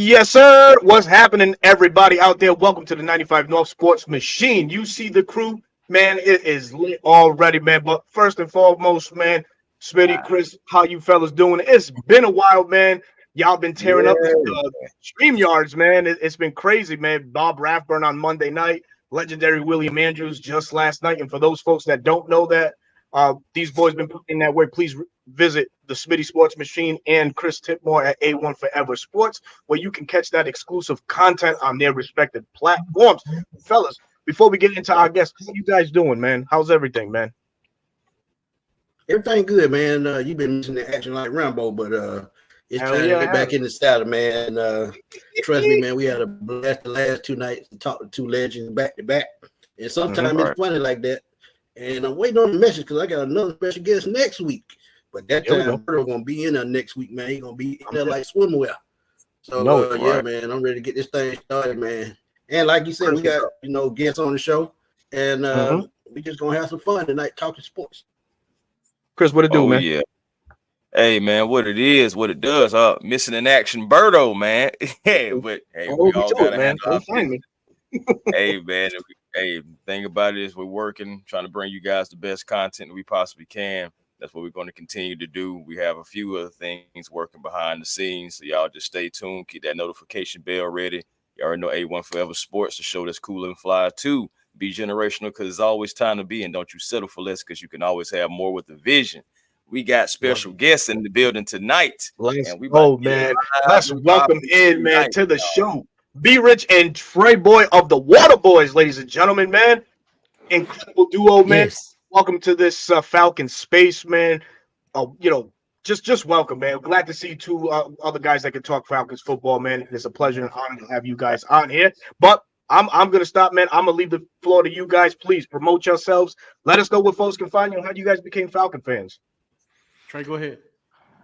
Yes, sir. What's happening, everybody out there? Welcome to the 95 North Sports Machine. You see the crew, man. It is lit already, man. But first and foremost, man, Smitty, Chris, how you fellas doing? It's been a while, man. Y'all been tearing up Yeah. the stream yards, man. It's been crazy, man. Bob Rathburn on Monday night, legendary William Andrews just last night. And for those folks that don't know that, these boys been putting in that work. Please visit the Smitty Sports Machine and Chris Tipmore at A1 Forever Sports, where you can catch that exclusive content on their respective platforms. Fellas, before we get into our guests, how you guys doing, man? How's everything, man? Everything good, man. You've been missing the action like Rambo, but it's Hell time yeah, to get back in the saddle, man. Trust me, man, we had a blast the last 2 nights to talk to 2 legends back to back. And sometimes it's funny like that. And I'm waiting on the message because I got another special guest next week. But that time, we're going to be in there next week, man. He's going to be in there like swimwear. So, yeah, man, I'm ready to get this thing started, man. And like you said, we got, guests on the show. And we just going to have some fun tonight talking sports. Chris, what it do, man? Yeah. Hey, man, what it is, what it does. Missing in action, Birdo, man. But hey, we all got to handle our business. Hey, man. Hey, thing about it is we're working, trying to bring you guys the best content that we possibly can. That's what we're going to continue to do. We have a few other things working behind the scenes. So y'all just stay tuned. Keep that notification bell ready. You already know A1 Forever Sports, the show that's cool and fly too. Be generational because it's always time to be. And don't you settle for less because you can always have more with the vision. We got special guests in the building tonight. Let's welcome in, man, to the show. Brich and TreyBoy of the WaterBoyz, ladies and gentlemen, man. Incredible duo, man. Yes. Welcome to this Falcon space, man. Just welcome, man. Glad to see 2 other guys that can talk Falcons football, man. It's a pleasure and honor to have you guys on here. But I'm gonna stop, man. I'm gonna leave the floor to you guys. Please promote yourselves. Let us know where folks can find you and how you guys became Falcon fans. Trey, go ahead.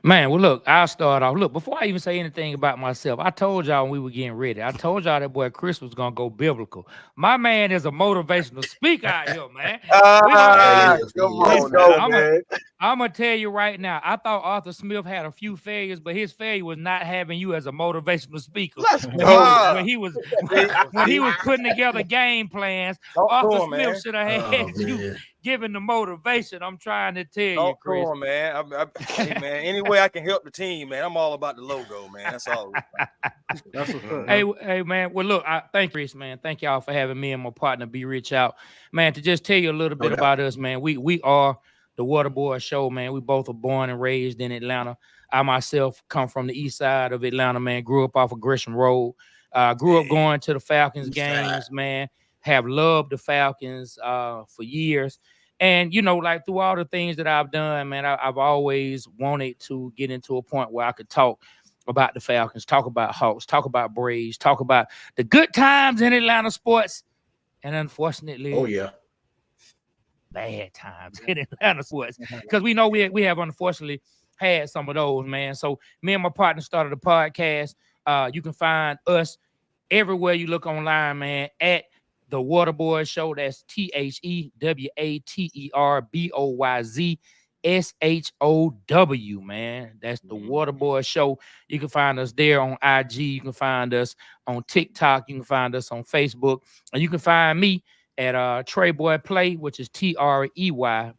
Man, well, look, I'll start off. Look, before I even say anything about myself, I told y'all when we were getting ready, I told y'all that boy Chris was going to go biblical. My man is a motivational speaker out here, man. I'm going to tell you right now, I thought Arthur Smith had a few failures, but his failure was not having you as a motivational speaker. When he was putting together game plans, Arthur Smith should have had you giving the motivation. I'm trying to tell you, Chris. On, man. Hey, man, any way I can help the team, man. I'm all about the logo, man. That's all. That's what's up. Hey, man. Well, look, thank Chris, man. Thank y'all for having me and my partner Brich out, man. To just tell you a little bit about us, man. We are the WaterBoyz show, man. We both are born and raised in Atlanta. I myself come from the east side of Atlanta, man. Grew up off of Gresham Road. Grew up going to the Falcons games, man. Have loved the Falcons for years. And, like through all the things that I've done, man, I've always wanted to get into a point where I could talk about the Falcons, talk about Hawks, talk about Braves, talk about the good times in Atlanta sports. And unfortunately, bad times in Atlanta sports. Because we know we have unfortunately had some of those, man. So me and my partner started a podcast. You can find us everywhere you look online, man, at the WaterBoyz show. That's TheWaterBoyzShow, man. That's the WaterBoyz show. You can find us there on IG. You can find us on TikTok. You can find us on Facebook. And you can find me at TreyBoy Play, which is TreyBoyPlay.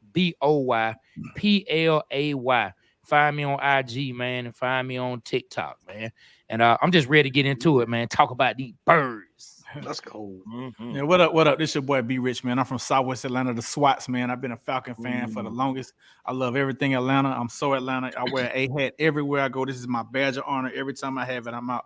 Find me on IG, man, and find me on TikTok, man. And I'm just ready to get into it, man. Talk about these birds. Let's go. Yeah, what up? This your boy Brich, man. I'm from Southwest Atlanta, the SWATs, man. I've been a Falcon fan for the longest. I love everything Atlanta. I'm so Atlanta. I wear a hat everywhere I go. This is my badge of honor. Every time I have it, I'm out.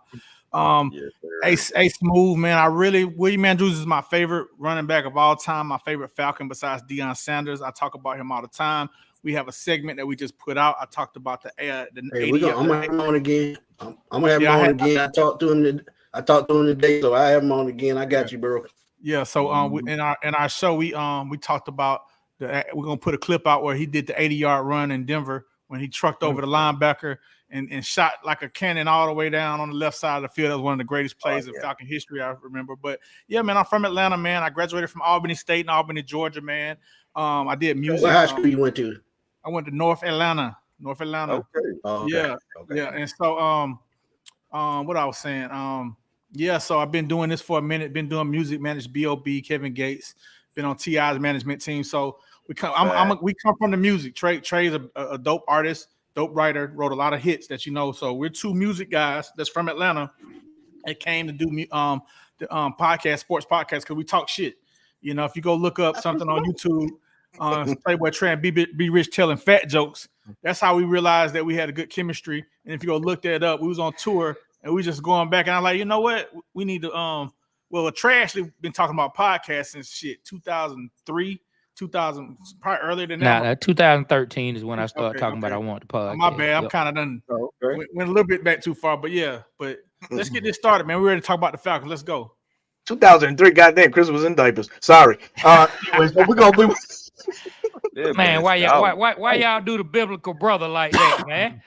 A Smooth, man. William Andrews is my favorite running back of all time. My favorite Falcon besides Deion Sanders. I talk about him all the time. We have a segment that we just put out. I talked about the 80. I'm gonna have him on again. I'm gonna have him on again. I talked to him today, so I have him on again. I got you, bro. Yeah. So in our show, we talked about we're gonna put a clip out where he did the 80-yard run in Denver when he trucked over the linebacker and shot like a cannon all the way down on the left side of the field. That was one of the greatest plays in Falcon history, I remember. But yeah, man, I'm from Atlanta, man. I graduated from Albany State in Albany, Georgia, man. I did music. What high school you went to? I went to North Atlanta. Okay. Yeah. And so What I was saying. Yeah, so I've been doing this for a minute. Been doing music, managed B.O.B. Kevin Gates. Been on T.I.'s management team. So we come. We come from the music. Trey's a dope artist, dope writer. Wrote a lot of hits that you know. So we're two music guys that's from Atlanta. That came to do the podcast, sports podcast, because we talk shit. You know, if you go look up something on YouTube, Playboy Trey and Be Rich telling fat jokes. That's how we realized that we had a good chemistry. And if you go look that up, we was on tour and we just going back. And I'm like, you know what? We need to Trey actually been talking about podcasts since shit 2003, 2000, probably earlier than that. Nah, 2013 is when I started talking about I want the podcast. My bad. I'm kind of done. Went a little bit back too far, but yeah. But let's get this started, man. We're ready to talk about the Falcons. Let's go. 2003, goddamn, Chris was in diapers. Sorry. Anyways, but we're gonna be. Man, why y'all do the biblical brother like that, man?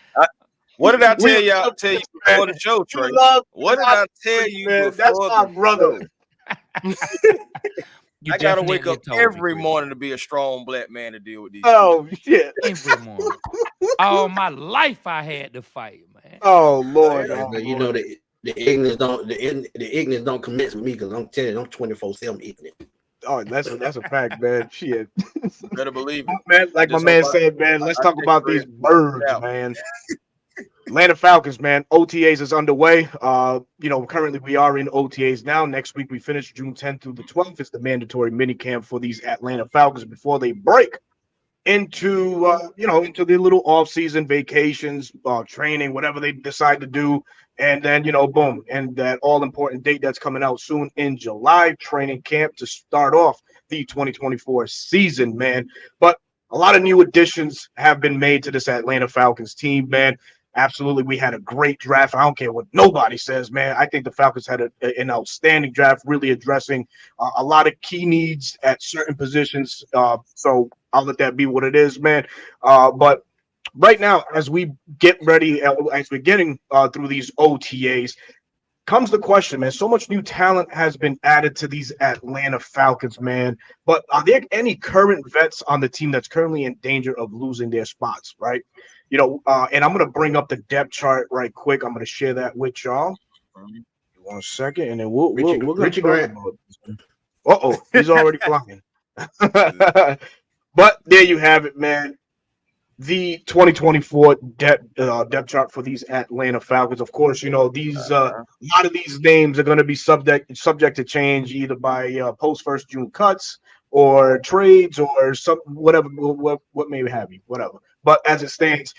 What did I tell y'all? Tell you before the show, Trey? What did I tell you before? That's my brother. I gotta wake up every morning to be a strong black man to deal with these. Oh shit! Every morning, all my life I had to fight, man. Oh Lord, you know the ignorance don't commence with me because I'm telling you, I'm 24/7 ignorant. Oh, that's a fact, man. Shit. Better believe it. Man, like my man said, man, let's talk about these birds, man. Atlanta Falcons, man. OTAs is underway. Currently we are in OTAs now. Next week we finish June 10th through the 12th. It's the mandatory minicamp for these Atlanta Falcons before they break into the little off-season vacations, training, whatever they decide to do. And then, boom. And that all-important date that's coming out soon in July, training camp to start off the 2024 season, man. But a lot of new additions have been made to this Atlanta Falcons team, man. Absolutely. We had a great draft. I don't care what nobody says, man. I think the Falcons had an outstanding draft, really addressing a lot of key needs at certain positions. So I'll let that be what it is, man. But right now, as we get ready, as we're getting through these OTAs, comes the question, man. So much new talent has been added to these Atlanta Falcons, man. But are there any current vets on the team that's currently in danger of losing their spots, right? And I'm going to bring up the depth chart right quick. I'm going to share that with y'all. 1 second, and then we're going to talk about this. Uh-oh, he's already flying. But there you have it, man. The 2024 depth chart for these Atlanta Falcons. Of course, these a lot of these names are going to be subject to change either by post first June cuts or trades or some whatever what may have you, whatever. But as it stands,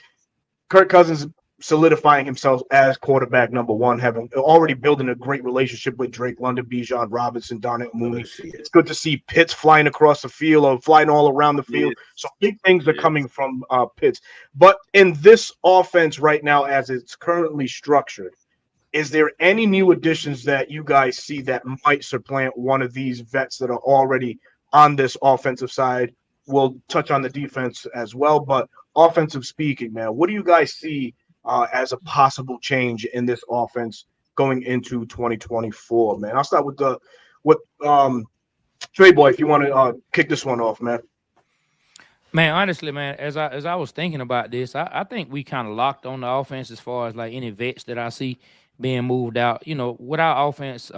Kirk Cousins solidifying himself as quarterback number one, having already building a great relationship with Drake London, Bijan Robinson, Darnell Mooney. It's good to see Pitts flying across the field or flying all around the field. So big things are coming from Pitts. But in this offense right now, as it's currently structured, is there any new additions that you guys see that might supplant one of these vets that are already on this offensive side? We'll touch on the defense as well, but offensive speaking, man, what do you guys see as a possible change in this offense going into 2024, man? I'll start with TreyBoy, if you want to kick this one off, man. Man, honestly, man, as I was thinking about this, I think we kind of locked on the offense as far as like any vets that I see being moved out. With our offense,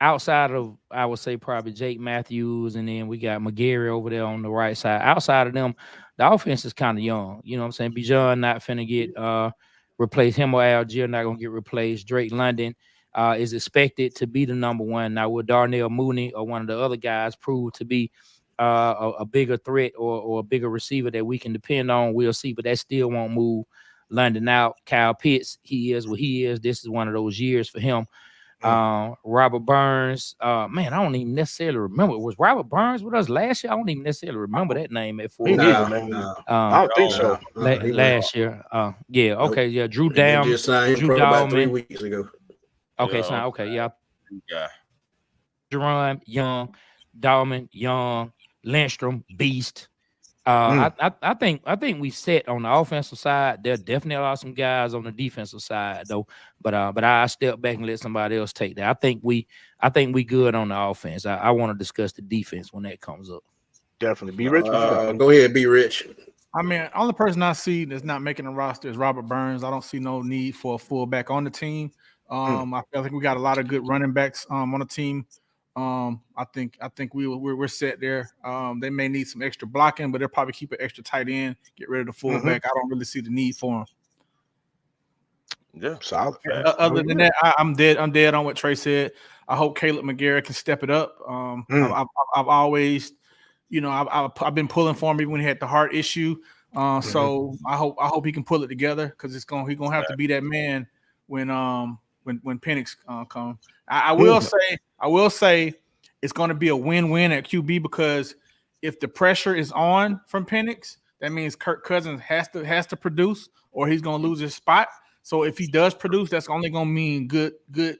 outside of, I would say probably Jake Matthews, and then we got McGarry over there on the right side. Outside of them, the offense is kind of young. You know what I'm saying? Bijan not finna get replaced. Him or Algier not going to get replaced. Drake London is expected to be the number one. Now, will Darnell Mooney or one of the other guys prove to be a bigger threat or a bigger receiver that we can depend on? We'll see, but that still won't move London out. Kyle Pitts, he is what he is. This is one of those years for him. Robert Burns, man, I don't even necessarily remember. Was Robert Burns with us last year? I don't even necessarily remember that name at 4. I don't think so. Last year, yeah, okay, yeah. Drew Dam, Drew about 3 weeks ago. Okay, Jerron, Young, Dahlman, Young, Lindstrom, Beast. I think we set on the offensive side. There definitely are some guys on the defensive side though, but I step back and let somebody else take that. I think we good on the offense. I want to discuss the defense when that comes up. Definitely. Be Rich. Go ahead, Be Rich. I mean, only person I see that's not making the roster is Robert Burns. I don't see no need for a fullback on the team. I feel like we got a lot of good running backs on the team. I think we're set there. They may need some extra blocking, but they'll probably keep an extra tight end, get rid of the fullback. I don't really see the need for them. Yeah, solid. Other than that, I'm dead on what Trey said. I hope Caleb McGarrett can step it up. I've always, I've been pulling for him even when he had the heart issue. So I hope he can pull it together because he's gonna have to be that man when Penix comes. I will say it's going to be a win-win at QB because if the pressure is on from Penix, that means Kirk Cousins has to produce or he's going to lose his spot. So if he does produce, that's only going to mean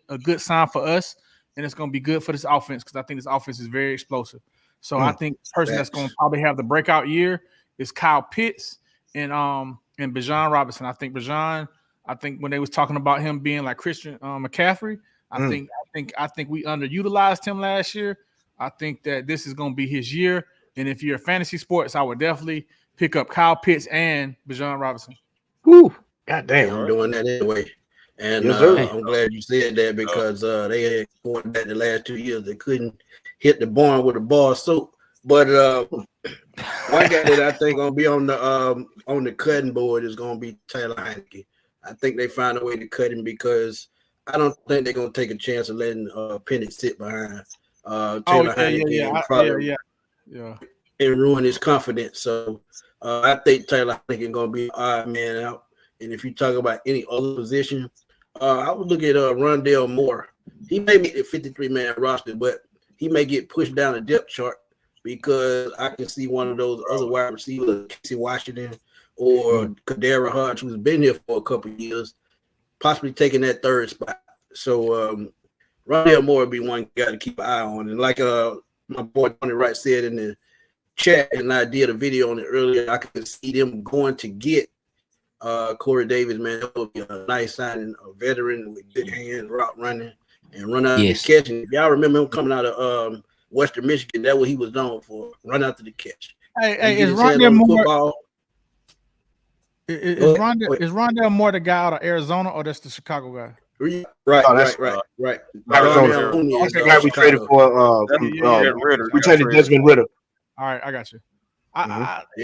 a good sign for us, and it's going to be good for this offense because I think this offense is very explosive. So I think the person that's going to probably have the breakout year is Kyle Pitts and Bijan Robinson. I think when they was talking about him being like Christian McCaffrey, I think we underutilized him last year. I think that this is going to be his year. And if you're a fantasy sports, I would definitely pick up Kyle Pitts and Bijan Robinson. Woo. God damn. I'm doing that anyway. And I'm glad you said that because they had going back the last 2 years, they couldn't hit the barn with a bar of soap. But one guy that I think gonna be on the cutting board is gonna be Taylor Heineke. I think they find a way to cut him because I don't think they're gonna take a chance of letting Penix sit behind Taylor Heineke and ruin his confidence. So I think Taylor Heineke is gonna be an odd man out. And if you talk about any other position, I would look at Rondale Moore. He may make the 53-man roster, but he may get pushed down the depth chart because I can see one of those other wide receivers, Casey Washington or Kadera Hodge, who's been here for a couple of years, possibly taking that third spot. So Rondale Moore would be one guy to keep an eye on. And like my boy Tony Wright said in the chat, and I did a video on it earlier, I can see them going to get Corey Davis, man. That would be a nice signing, a veteran with good hands, route running, and run out the catch. And if y'all remember him coming out of Western Michigan, that's what he was known for, run out to the catch. Hey, is Rondale Moore? Is Rondale Moore the guy out of Arizona or that's the Chicago guy? Right. Arizona. That's the guy we traded for. We traded Desmond Ritter. All right, I got you.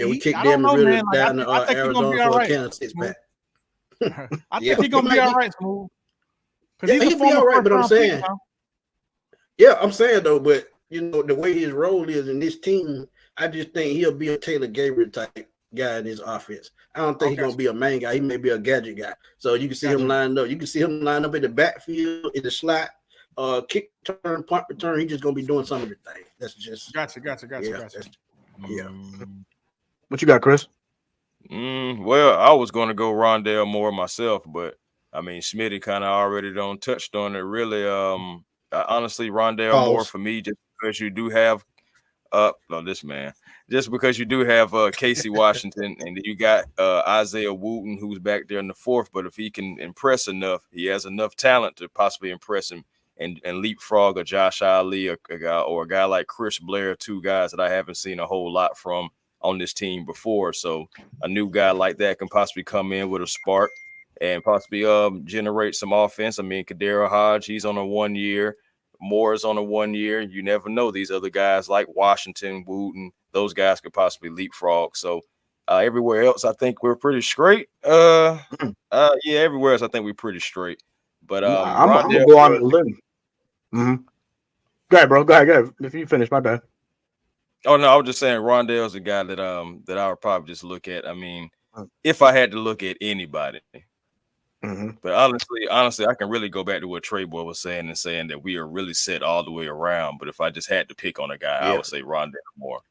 We kicked Desmond Ritter down to Arizona for a Kansas City back. I think he's gonna be all right, Smooth. He'll be all right, but I'm saying, I'm saying though, but the way his role is in this team, I just think he'll be a Taylor Gabriel type guy in his offense. I don't think he's gonna be a main guy. He may be a gadget guy. So you can see him lined up. You can see him lined up in the backfield, in the slot, kick return, punt return. He's just gonna be doing some of the things. That's just gotcha. Yeah. What you got, Chris? Well, I was going to go Rondale Moore myself, but I mean, Smitty kind of already touched on it. Really, honestly, Rondale Moore for me, just because you do have, just because you do have Casey Washington and you got Isaiah Wooten, who's back there in the fourth. But if he can impress enough, he has enough talent to possibly impress him and leapfrog a Josh Ali or a guy like Chris Blair, two guys that I haven't seen a whole lot from on this team before. So a new guy like that can possibly come in with a spark and possibly generate some offense. I mean, Kadera Hodge, he's on a 1 year. Moore is on a 1 year. You never know. These other guys like Washington, Wooten, those guys could possibly leapfrog. So everywhere else, I think we're pretty straight. Everywhere else, I think we're pretty straight. But I'm gonna go on the limb. Go ahead, bro. Go ahead. If you finish, my bad. Oh no, I was just saying Rondale's a guy that I would probably just look at. I mean, if I had to look at anybody. But honestly, I can really go back to what TreyBoy was saying that we are really set all the way around. But if I just had to pick on a guy, I would say Rondale Moore.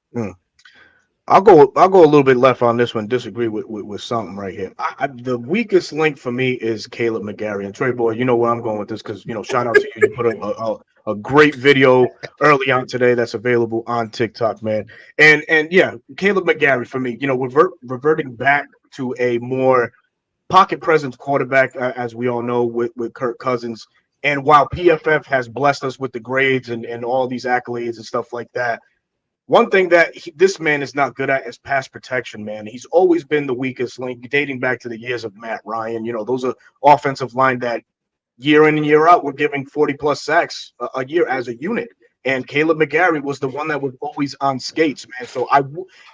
I'll go a little bit left on this one. Disagree with something right here. The weakest link for me is Caleb McGarry. And TreyBoy, you know where I'm going with this because shout out to you. You put a great video early on today that's available on TikTok, man. And Caleb McGarry for me. Reverting back to a more pocket presence quarterback, as we all know, with Kirk Cousins. And while PFF has blessed us with the grades and all these accolades and stuff like that, one thing that this man is not good at is pass protection, man. He's always been the weakest link, dating back to the years of Matt Ryan. You know, those are offensive line that year in and year out were giving 40+ sacks a year as a unit. And Caleb McGarry was the one that was always on skates, man. So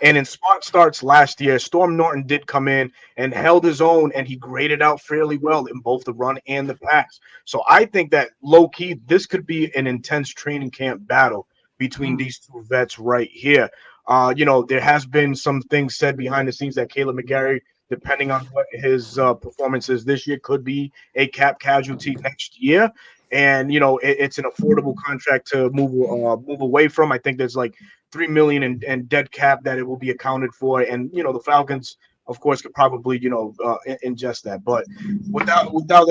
and in smart starts last year, Storm Norton did come in and held his own, and he graded out fairly well in both the run and the pass. So I think that low key, this could be an intense training camp battle between these two vets right here. You know, there has been some things said behind the scenes that Caleb McGarry, depending on what his performance is this year, could be a cap casualty next year. And you know, it's an affordable contract to move away from. I think there's like $3 million in dead cap that it will be accounted for, and you know, the Falcons, of course, could probably ingest that. But without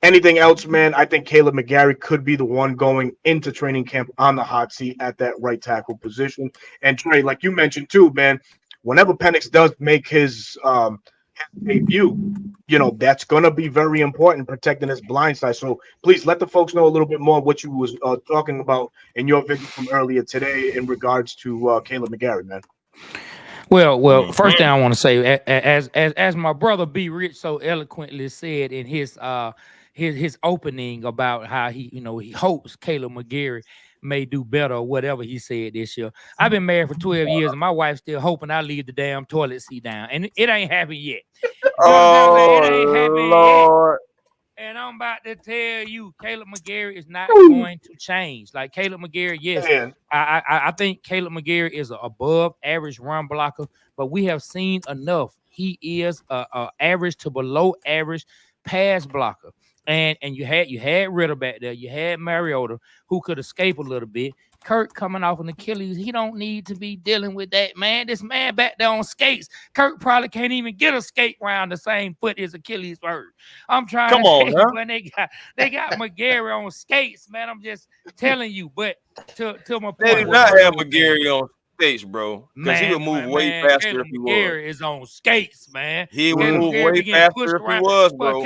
anything else, man, I think Caleb McGarry could be the one going into training camp on the hot seat at that right tackle position. And Trey, like you mentioned too, man, whenever Penix does make his debut, you know, that's going to be very important, protecting his blind side. So please let the folks know a little bit more what you was talking about in your video from earlier today in regards to Caleb McGarry, man. Well, first thing I want to say, as my brother B Rich so eloquently said in his opening about how he hopes Caleb McGarry may do better or whatever he said this year. I've been married for 12 years and my wife's still hoping I leave the damn toilet seat down, and it ain't happened yet. Oh, it ain't happened Lord. yet. And I'm about to tell you, Caleb McGarry is not going to change. Like Caleb McGarry, yes, I think Caleb McGarry is an above average run blocker, but we have seen enough. He is a average to below average pass blocker. And you had Ritter back there. You had Mariota, who could escape a little bit. Kirk coming off an Achilles. He don't need to be dealing with that, man. This man back there on skates. Kirk probably can't even get a skate round the same foot his Achilles hurt. I'm trying to tell you, when they got McGarry on skates, man. I'm just telling you. But to my point, they did not have McGarry on skates, bro. Because he would move way faster if he was. McGarry is on skates, man. He would move way faster if he was, bro.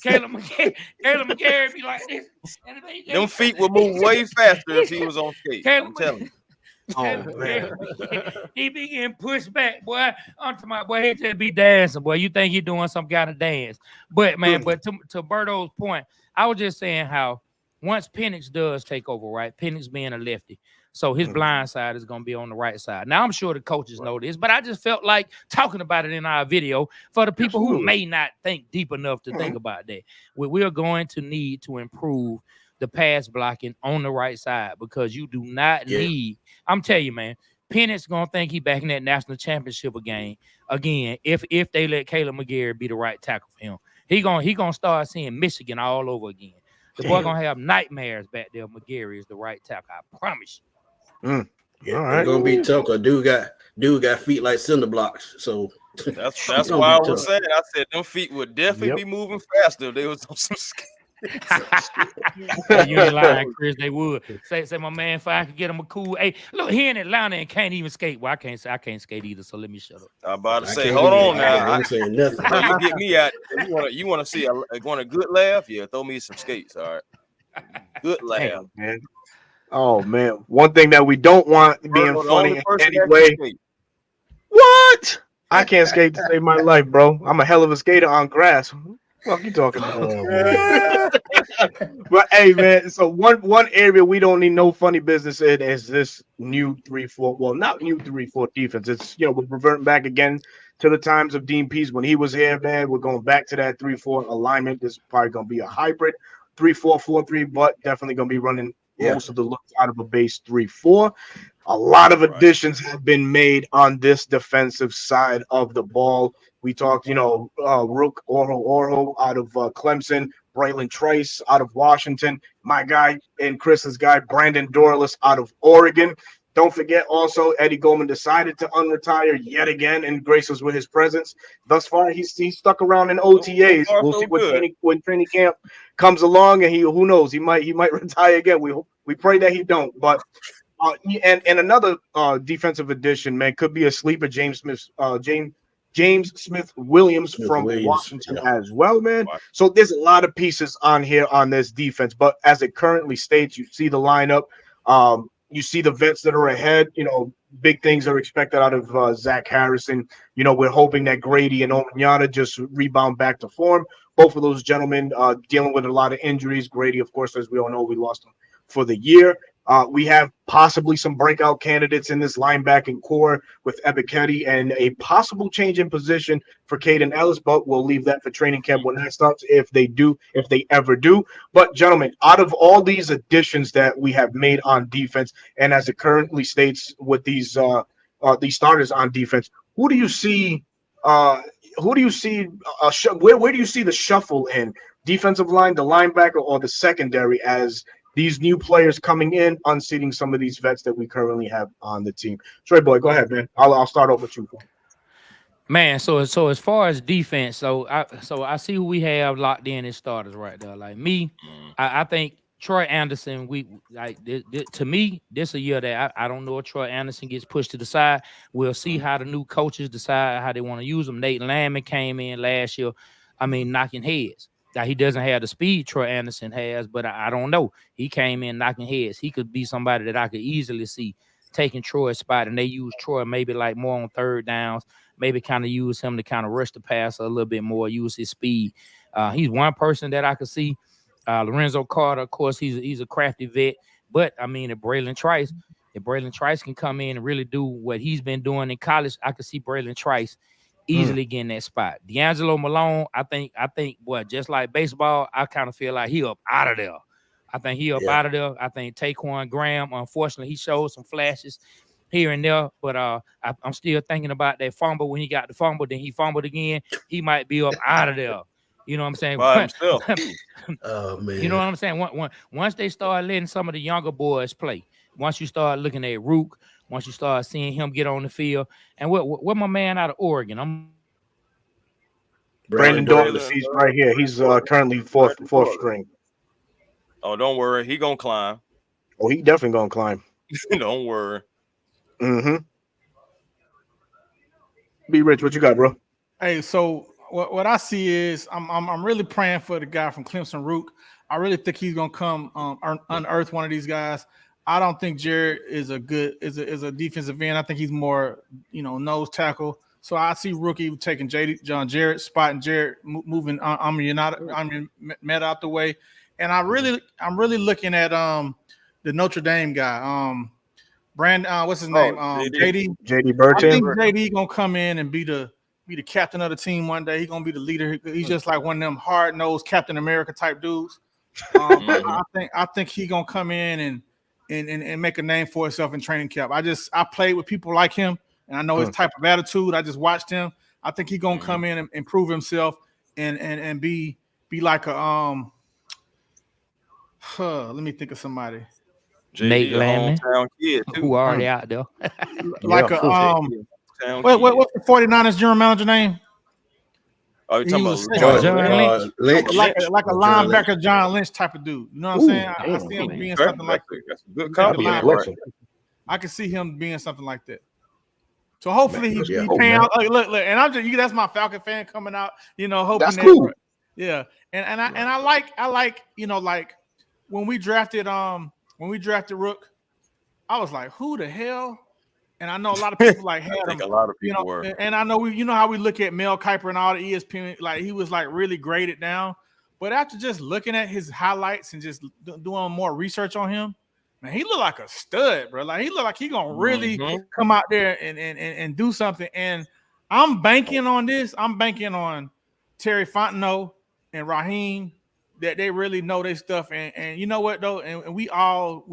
Caleb McGarry be like this. Them feet would move way faster if he was on skates. I'm telling you. Oh man, he be getting pushed back, boy. Onto my boy, he just be dancing, boy. You think he doing some kind of dance? But man, but to Berto's point, I was just saying how once Penix does take over, right? Penix being a lefty. So his blind side is going to be on the right side. Now, I'm sure the coaches know this, but I just felt like talking about it in our video for the people who may not think deep enough to think about that. We are going to need to improve the pass blocking on the right side, because you do not need, I'm telling you, man, Penix going to think he back in that national championship again if they let Caleb McGarry be the right tackle for him. He gonna start seeing Michigan all over again. The boy going to have nightmares back there. McGarry is the right tackle, I promise you. Yeah, all right. It's gonna be tough. Cause dude got feet like cinder blocks. So that's why I was saying. I said them feet would definitely be moving faster if they was on some skates. You ain't lying, Chris. They would say my man, if I could get him a cool. Hey, look, here in Atlanta and can't even skate. Well, I can't skate either. So let me shut up. I'm about to say, hold on now. I'm saying nothing. So you get me out. You want to see a good laugh? Yeah, throw me some skates. All right, good laugh, damn, man. Oh man, one thing that we don't want being funny in any way. What? I can't skate to save my life, bro. I'm a hell of a skater on grass. What you talking about? But hey, man. So one area we don't need no funny business in is this new 3-4. Well, not new 3-4 defense. It's we're reverting back again to the times of Dean Pease when he was here, man. We're going back to that 3-4 alignment. This is probably gonna be a hybrid 3-4-4-3, but definitely gonna be running most of the looks out of a base 3-4. A lot of additions have been made on this defensive side of the ball. We talked, Rook Oro out of Clemson, Braylon Trice out of Washington, my guy and Chris's guy, Brandon Dorlus out of Oregon. Don't forget also Eddie Goldman decided to unretire yet again and grace us with his presence. Thus far, he's stuck around in OTAs. We'll see when training camp comes along, and who knows, he might retire again. We pray that he don't. But and another defensive addition, man, could be a sleeper, James Smith Williams from Washington as well, man. So there's a lot of pieces on here on this defense, but as it currently states, you see the lineup. You see the vets that are ahead. Big things are expected out of Zach Harrison. We're hoping that Grady and Omanyata just rebound back to form. Both of those gentlemen dealing with a lot of injuries. Grady, of course, as we all know, we lost him for the year. We have possibly some breakout candidates in this linebacking core with Ebiketie and a possible change in position for Caden Ellis, but we'll leave that for training camp when that starts, if they ever do. But, gentlemen, out of all these additions that we have made on defense, and as it currently states with these starters on defense, who do you see where do you see the shuffle in defensive line, the linebacker, or the secondary as these new players coming in, unseating some of these vets that we currently have on the team? TreyBoy, go ahead, man. I'll start off with you. Man, so as far as defense, so I see who we have locked in as starters right there. Like me, I think Troy Anderson. To me, this a year that I don't know if Troy Anderson gets pushed to the side. We'll see how the new coaches decide how they want to use him. Nate Landman came in last year, knocking heads. Now, he doesn't have the speed Troy Anderson has, but I don't know. He came in knocking heads. He could be somebody that I could easily see taking Troy's spot, and they use Troy maybe like more on third downs, maybe kind of use him to kind of rush the passer a little bit more, use his speed. He's one person that I could see. Lorenzo Carter, of course, he's a crafty vet, but if Braylon Trice can come in and really do what he's been doing in college, I could see Braylon Trice easily getting that spot. D'Angelo Malone, I think, just like baseball, I kind of feel like he up out of there. I think he up out of there. I think Taquan Graham, unfortunately, he showed some flashes here and there, but I'm still thinking about that fumble. When he got the fumble, then he fumbled again. He might be up out of there. You know what I'm saying? Oh, man. You know what I'm saying? Once they start letting some of the younger boys play, once you start looking at Rook, once you start seeing him get on the field, and what my man out of Oregon, Brandon Douglas, he's right here. He's currently fourth string. Oh, don't worry, he gonna climb. Oh, he definitely gonna climb. Don't worry. Mm-hmm. Be Rich, what you got, bro? Hey, so what I see is I'm really praying for the guy from Clemson, Rook. I really think he's gonna come unearth one of these guys. I don't think Jared is a defensive end. I think he's more, nose tackle. So I see Rookie taking John Jarrett's spot and Jared moving Met out the way. And I'm really looking at the Notre Dame guy, what's his name? JD Burton. I think JD gonna come in and be the captain of the team one day. He's gonna be the leader. He's just like one of them hard-nosed Captain America type dudes. I think he gonna come in and make a name for himself in training camp. I played with people like him, and I know his type of attitude. I just watched him. I think he's gonna come in and improve himself and be like a let me think of somebody. Nate Landman, who already out there. Like a what's the 49ers general manager name? Oh, you're talking about John Lynch? Like a linebacker, John Lynch type of dude. You know what I'm saying? I see him being something like that. That's a good compliment. I can see him being something like that. So hopefully he's paying out. Look, and I'm just that's my Falcon fan coming out. Hoping that's cool. Yeah, and I like like when we drafted Rook, I was like, who the hell? And I know a lot of people had him. A lot of people were. And I know how we look at Mel Kiper and all the ESPN, like he was like really graded down. But after just looking at his highlights and just doing more research on him, man, he looked like a stud, bro. Like he looked like he gonna really come out there and do something. And I'm banking on this. I'm banking on Terry Fontenot and Raheem that they really know their stuff. And you know what though? And we all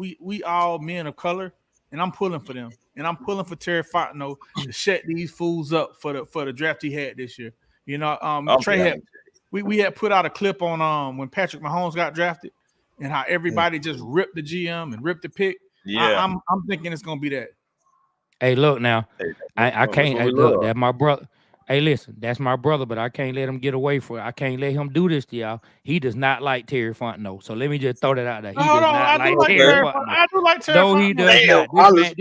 men of color, and I'm pulling for them. And I'm pulling for Terry Fontenot to shut these fools up for the draft he had this year. Trey we had put out a clip on when Patrick Mahomes got drafted and how everybody just ripped the GM and ripped the pick. Yeah, I'm thinking it's gonna be that. Hey, look now, I can't. Hey, look, that's my brother. Hey, listen, that's my brother, but I can't let him get away from it. I can't let him do this to y'all. He does not like Terry Fontenot. So let me just throw that out there. He does not like Terry Fontenot. I do like Terry Fontenot. No, he does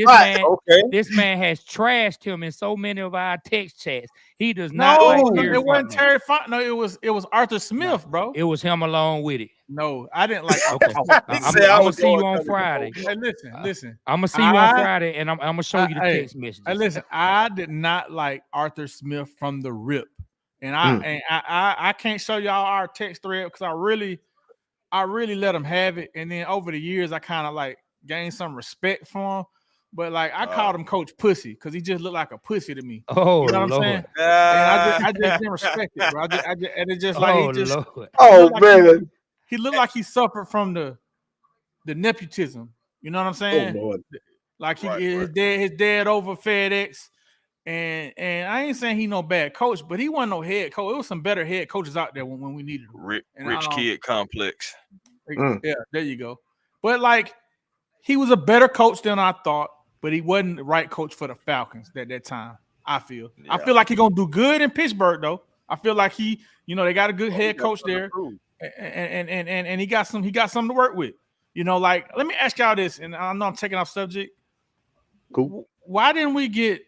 not. This man has trashed him in so many of our text chats. He does not like Terry Fontenot. It wasn't Terry Fontenot. It was Arthur Smith, bro. It was him along with it. No, I didn't like. Okay, I'm gonna see you on Friday. Hey, listen. I'm gonna see you on Friday, and I'm gonna show you the text messages. Hey, listen, I did not like Arthur Smith from the rip, and I can't show y'all our text thread because I really let him have it, and then over the years I kind of like gained some respect for him. But like I called him Coach Pussy because he just looked like a pussy to me. Oh, you know what Lord. I'm saying? And I just didn't respect it, bro. And it's just like man. He looked like he suffered from the nepotism. You know what I'm saying? Oh, Lord. Like his dad over FedEx, and I ain't saying he no bad coach, but he wasn't no head coach. It was some better head coaches out there when we needed them. Rich kid complex. Yeah, there you go. But like he was a better coach than I thought, but he wasn't the right coach for the Falcons at that time. I feel like he's gonna do good in Pittsburgh though. I feel like they got a good head coach there, and he got something to work with. Like let me ask y'all this, and I know I'm taking off subject. Cool. Why didn't we get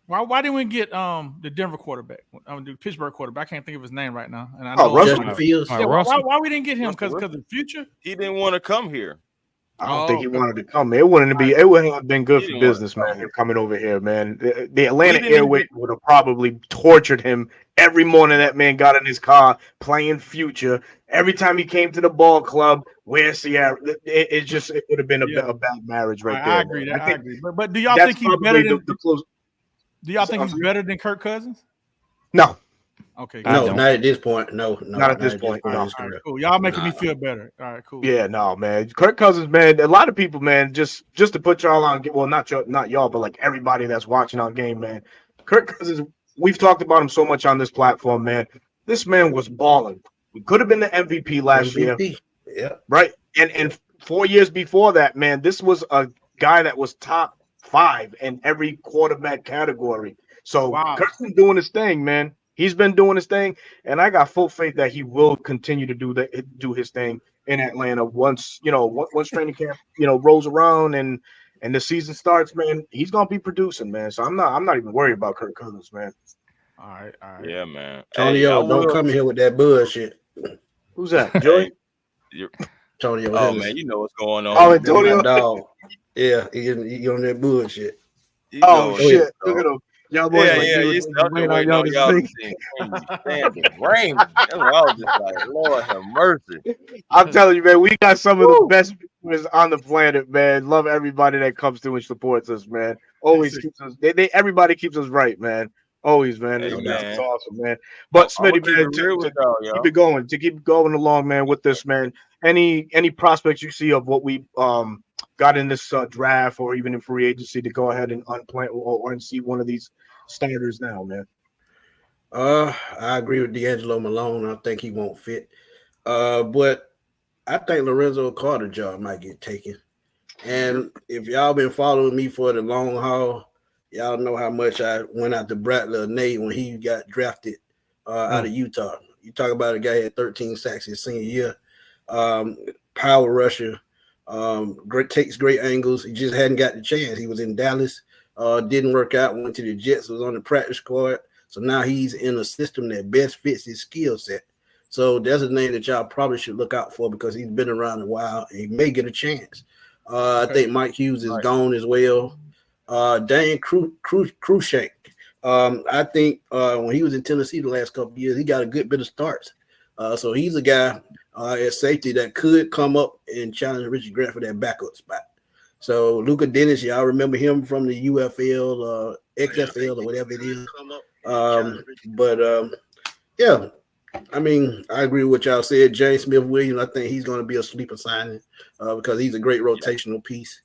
the Denver quarterback, the Pittsburgh quarterback? I can't think of his name right now. And I know Justin Fields. Yeah, why we didn't get him? Because of the future. He didn't want to come here. I don't think he wanted to come. It wouldn't have been good for business, man. Him coming over here, man. The Atlanta Airways would have probably tortured him every morning. That man got in his car playing Future. Every time he came to the ball club, where's Sierra? It would have been a bad marriage right there. I agree. I agree. But do y'all think he's better than the close? Do y'all think he's better than Kirk Cousins? No. Okay. No, not at this point. No, not at this point. No. All right, cool. Y'all making me feel better. All right, cool. Yeah, no, man. Kirk Cousins, man. A lot of people, man. Just to put y'all on. Well, not y'all, but like everybody that's watching our game, man. Kirk Cousins. We've talked about him so much on this platform, man. This man was balling. He could have been the MVP last year. Yeah. Right. And 4 years before that, man, this was a guy that was top 5 in every quarterback category. So Kirk's been doing his thing, man. He's been doing his thing, and I got full faith that he will continue to do his thing in Atlanta once training camp rolls around and the season starts, man. He's gonna be producing, man. So I'm not even worried about Kirk Cousins, man. All right. Yeah, man. Antonio, don't come here with that bullshit. Who's that? Joey? Antonio. Oh man, you know what's going on. Oh, Antonio. Dog. Yeah, he on that bullshit. Shit! Look at him. Y'all boys waiting on y'all to see the rain. That's what I was just like, Lord have mercy. I'm telling you, man, we got some of the best viewers on the planet, man. Love everybody that comes through and supports us, man. Always keeps us. Everybody keeps us right, man. Always, man. It's awesome, man. But Smitty, man, to keep going along, man, with this, man. Any prospects you see of what we got in this draft or even in free agency to go ahead and unplant or see one of these starters now, man? I agree with D'Angelo Malone. I think he won't fit. But I think Lorenzo Carter job might get taken. And if y'all been following me for the long haul, y'all know how much I went out to Bradley Nate when he got drafted out of Utah. You talk about a guy who had 13 sacks his senior year. Power rusher. Takes great angles. He just hadn't got the chance. He was in Dallas, didn't work out, went to the Jets, was on the practice squad. So now he's in a system that best fits his skill set. So there's a name that y'all probably should look out for because he's been around a while and he may get a chance. I think Mike Hughes is gone as well. Dan Krushank. I think when he was in Tennessee the last couple of years, he got a good bit of starts. So he's a guy at safety that could come up and challenge Richard Grant for that backup spot. So Luka Dennis, y'all remember him from the UFL, XFL, or whatever it is. Yeah, I mean, I agree with what y'all said. James Smith-Williams, I think he's going to be a sleeper signing because he's a great rotational piece.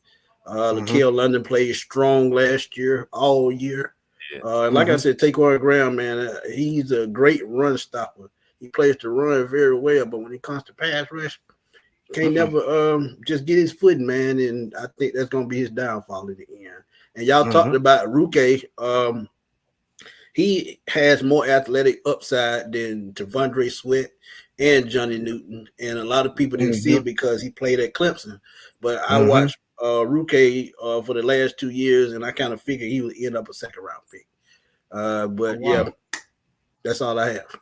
Laquel London played strong last year, all year. Like I said, Taquan Graham, man, he's a great run stopper. He plays to run very well, but when it comes to pass rush, can't never just get his footing, man. And I think that's going to be his downfall at the end. And y'all talked about Ruke. He has more athletic upside than Tavondre Sweat and Johnny Newton. And a lot of people didn't see it because he played at Clemson. But I watched Ruke for the last 2 years, and I kind of figured he would end up a second-round pick. Yeah, that's all I have.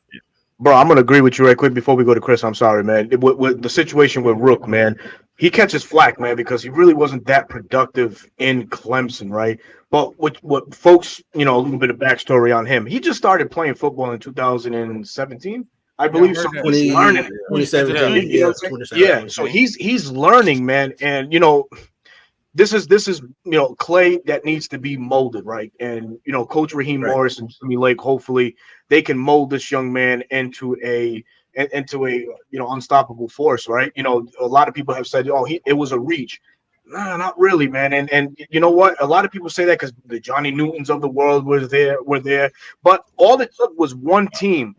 Bro, I'm gonna agree with you right quick before we go to Chris. I'm sorry, man. With the situation with Rook, man, he catches flack, man, because he really wasn't that productive in Clemson, right? But what folks, you know, a little bit of backstory on him. He just started playing football in 2017, I believe. So he's learning. 2017, You know what I'm saying? Yeah. So he's learning, man, and you know. This is you know, clay that needs to be molded, right? And you know, Coach Raheem Morris and Jimmy Lake, hopefully they can mold this young man into a you know, unstoppable force, right? You know, a lot of people have said, oh, it was a reach. Nah, not really, man. And you know what? A lot of people say that because the Johnny Newtons of the world were there, but all it took was one team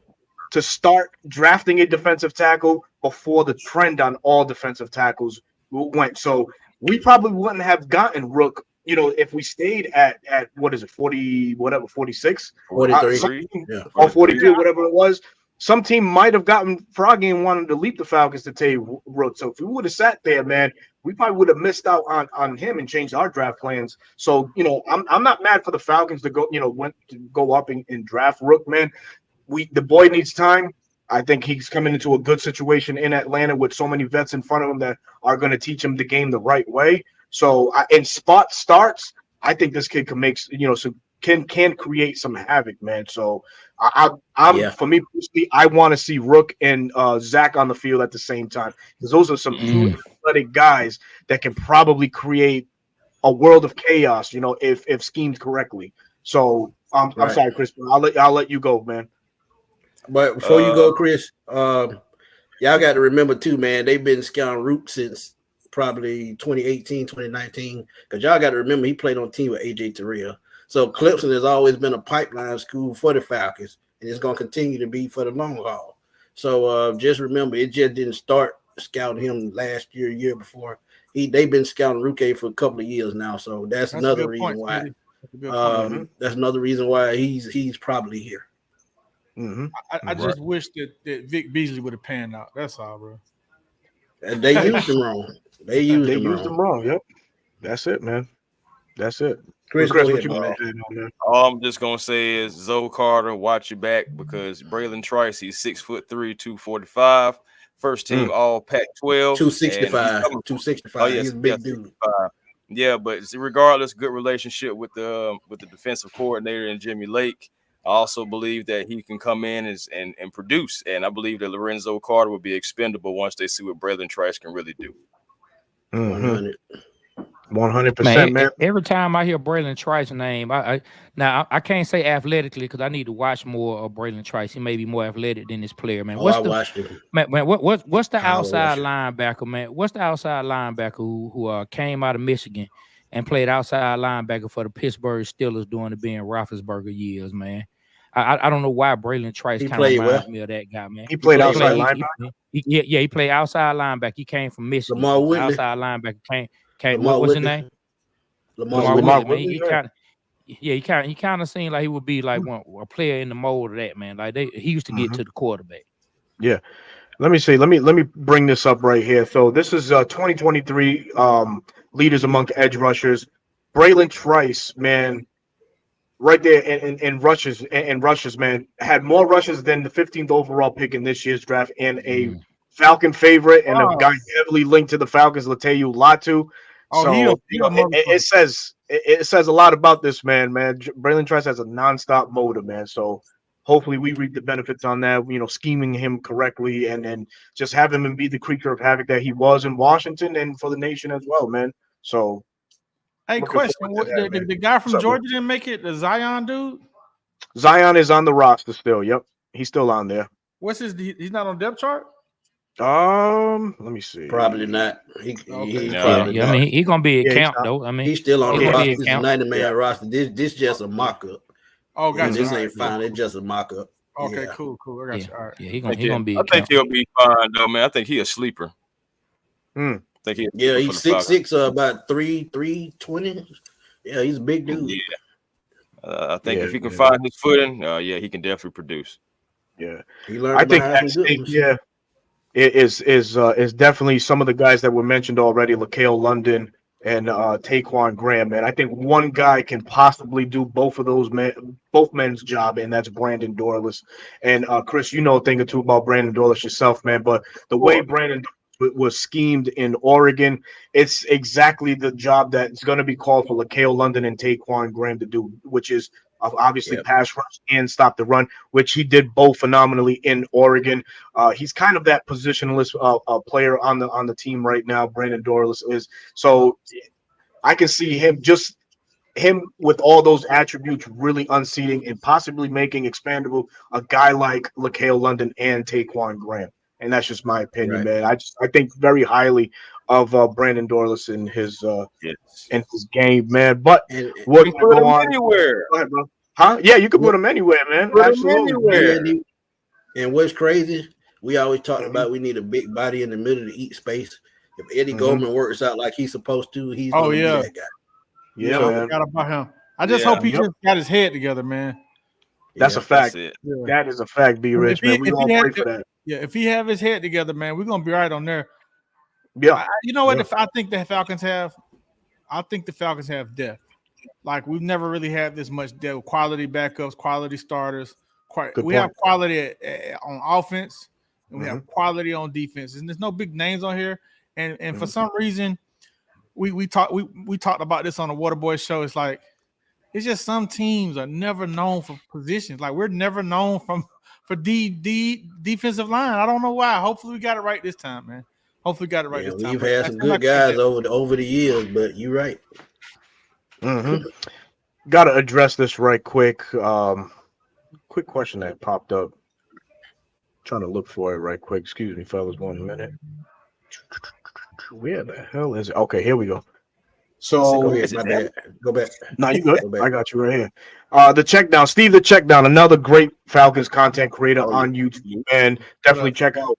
to start drafting a defensive tackle before the trend on all defensive tackles went. So we probably wouldn't have gotten Rook, you know, if we stayed at what is it, 40, whatever, 46, 43, or 42, whatever it was. Some team might have gotten Froggy and wanted to leap the Falcons to take Rook. So if we would have sat there, man, we probably would have missed out on him and changed our draft plans. So, you know, I'm not mad for the Falcons to go, you know, go up and draft Rook, man. The boy needs time. I think he's coming into a good situation in Atlanta with so many vets in front of him that are going to teach him the game the right way. So in spot starts, I think this kid can make, you know, so can create some havoc, man. So for me personally, I want to see Rook and Zach on the field at the same time, because those are some two athletic guys that can probably create a world of chaos, you know, if schemed correctly. So I'm sorry, Chris, I'll let you go, man. But before you go, Chris, y'all got to remember too, man, they've been scouting Rook since probably 2018, 2019. Because y'all got to remember he played on a team with AJ Terrell. So Clemson has always been a pipeline school for the Falcons, and it's going to continue to be for the long haul. So just remember, it just didn't start scouting him last year before. They've been scouting Rook for a couple of years now. So that's another reason why. That's another reason why he's probably here. Mm-hmm. I just wish that Vic Beasley would have panned out. That's all, bro. And they used him wrong. They used him wrong. Yep. That's it, man. That's it. Chris, what you want to say, man? All I'm just gonna say is Zoe Carter, watch your back, because Braylon Trice, he's 6'3", 245, first team all Pac-12, 265. 265. Oh, yes, he's a big dude. Yeah, but regardless, good relationship with the defensive coordinator and Jimmy Lake. I also believe that he can come in and produce, and I believe that Lorenzo Carter will be expendable once they see what Braylon Trice can really do. 100%, man. Every time I hear Braylon Trice's name, I can't say athletically because I need to watch more of Braylon Trice. He may be more athletic than this player, man. What's the outside linebacker, man? What's the outside linebacker who came out of Michigan and played outside linebacker for the Pittsburgh Steelers during the Ben Roethlisberger years, man? I don't know why Braylon Trice kind of reminds me of that guy, man. He played outside linebacker? He played outside linebacker. He came from Michigan. Outside linebacker came. What's his name? Lamar Whitley. He kind of seemed like he would be like a player in the mold of that, man. Like he used to get to the quarterback. Yeah. Let me bring this up right here. So this is 2023 leaders among edge rushers. Braylon Trice, man, right there in rushes, man, had more rushes than the 15th overall pick in this year's draft, and a Falcon favorite, and a guy heavily linked to the Falcons, Latayu Latu. So it says a lot about this man. Braylon Trice has a nonstop motor, man. So hopefully we reap the benefits on that, you know, scheming him correctly and then just have him be the creature of havoc that he was in Washington and for the nation as well, man. So hey, question. The guy from Georgia didn't make it, the Zion dude? Zion is on the roster still. Yep. He's still on there. He's not on depth chart? Let me see. Probably not. He's gonna be a count though. I mean, he's still on the roster. This is a 90-man roster. This just a mock-up. Oh, gotcha. This ain't fine. It's just a mock-up. Okay, cool. I got you. All right. Yeah, he's gonna be. I think he'll be fine though, man. I think he's a sleeper. He's 6'6", about 320. Yeah, he's a big dude. Yeah. I think if he can find his footing, he can definitely produce. Yeah, I think that's is definitely some of the guys that were mentioned already. LaCale London and Taquan Graham, man. I think one guy can possibly do both of those both men's job, and that's Brandon Dorlus. And Chris, you know a thing or two about Brandon Dorlus yourself, man. But the way Brandon was schemed in Oregon, it's exactly the job that's going to be called for LaKale London and Taquan Graham to do, which is obviously pass rush and stop the run, which he did both phenomenally in Oregon. He's kind of that positionless player on the team right now. Brandon Dorlus is, so I can see him with all those attributes really unseating and possibly making expandable a guy like LaKale London and Taquan Graham. And that's just my opinion, man. I think very highly of Brandon Dorlus in his game, man. But we're gonna go on anywhere. Go ahead, bro. Huh? Yeah, you can put him anywhere, man. Absolutely. And what's crazy, we always talk about we need a big body in the middle to eat space. If Eddie Goldman works out like he's supposed to, he's gonna be that guy. Yeah, I forgot about him. I just hope he just got his head together, man. That's a fact. That is a fact, B Rich, man. We all pray for that. Yeah, if he have his head together, man, we're gonna be right on there. Yeah. You know what? I think the Falcons have? I think the Falcons have depth. Like we've never really had this much depth. Quality backups, quality starters. We have quality on offense, and we have quality on defense. And there's no big names on here. And for some reason, we talked about this on the WaterBoyz show. It's like it's just some teams are never known for positions. Like we're never known for defensive line. I don't know why. Hopefully we got it right this time, man. Hopefully we got it right this time. We've had some good guys over the years, but you're right. Got to address this right quick. Quick question that popped up. Trying to look for it right quick. Excuse me, fellas, 1 minute. Where the hell is it? Okay, here we go. So go back. No, you good. I got you right here. The check down, Steve the check down, another great Falcons content creator on YouTube, and definitely check out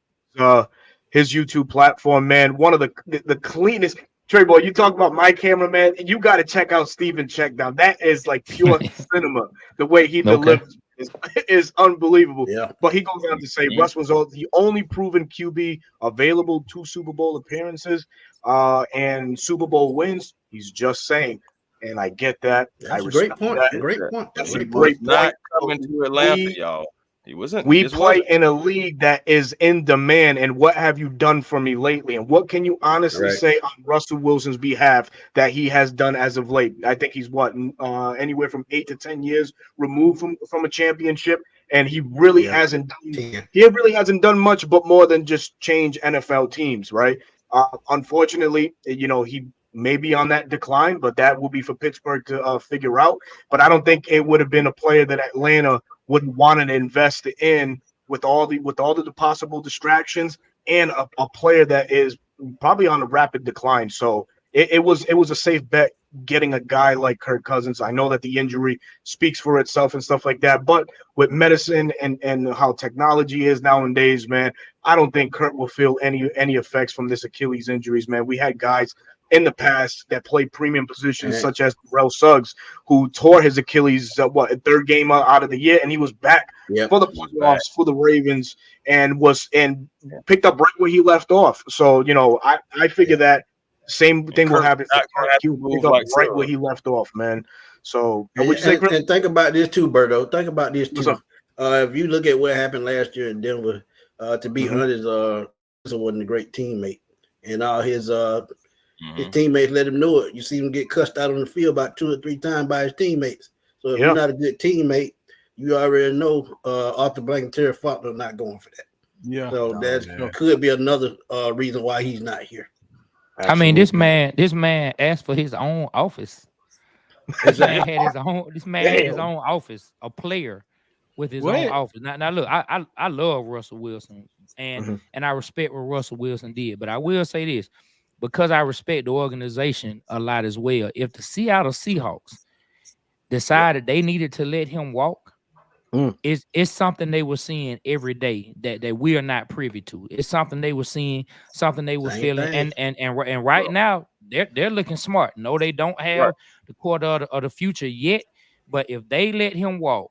his YouTube platform, man. One of the cleanest. TreyBoy, you talk about my camera, man. You got to check out Steven Checkdown. That is like pure cinema. The way he delivers is unbelievable. Yeah. But he goes on to say Russ was the only proven QB available, 2 Super Bowl appearances and Super Bowl wins. He's just saying. And I get that. That's a great point. That. Great point. That's a great point. Not coming to Atlanta, y'all. He wasn't. We play in a league that is in demand, and what have you done for me lately? And what can you honestly say on Russell Wilson's behalf that he has done as of late? I think he's anywhere from 8 to 10 years removed from a championship, and he really hasn't done much, but more than just change NFL teams, right? Unfortunately, he may be on that decline, but that will be for Pittsburgh to figure out. But I don't think it would have been a player that Atlanta wouldn't want to invest in with all the possible distractions and a player that is probably on a rapid decline. So it was a safe bet getting a guy like Kirk Cousins. I know that the injury speaks for itself and stuff like that, but with medicine and how technology is nowadays, man, I don't think Kirk will feel any effects from this Achilles injuries, man. We had guys in the past that played premium positions, such as Terrell Suggs, who tore his Achilles, third game out of the year, and he was back for the playoffs for the Ravens and picked up right where he left off. So, I figure that same thing will happen right where he left off, man. So, and think about this too, Berto. Think about this too. If you look at what happened last year in Denver, to be honest, wasn't a great teammate, and all his teammates let him know it. You see him get cussed out on the field about 2 or 3 times by his teammates. So if you're not a good teammate, you already know Arthur Blank and Terry Faulkner are not going for that. Yeah. So that could be another reason why he's not here. Absolutely. I mean, this man asked for his own office. This man had his own office, a player with his own office. Now look, I love Russell Wilson and I respect what Russell Wilson did, but I will say this. Because I respect the organization a lot as well. If the Seattle Seahawks decided they needed to let him walk, it's something they were seeing every day that we are not privy to. It's something they were seeing, something they were feeling, and right now they're looking smart. No, they don't have the quarter of the future yet, but if they let him walk,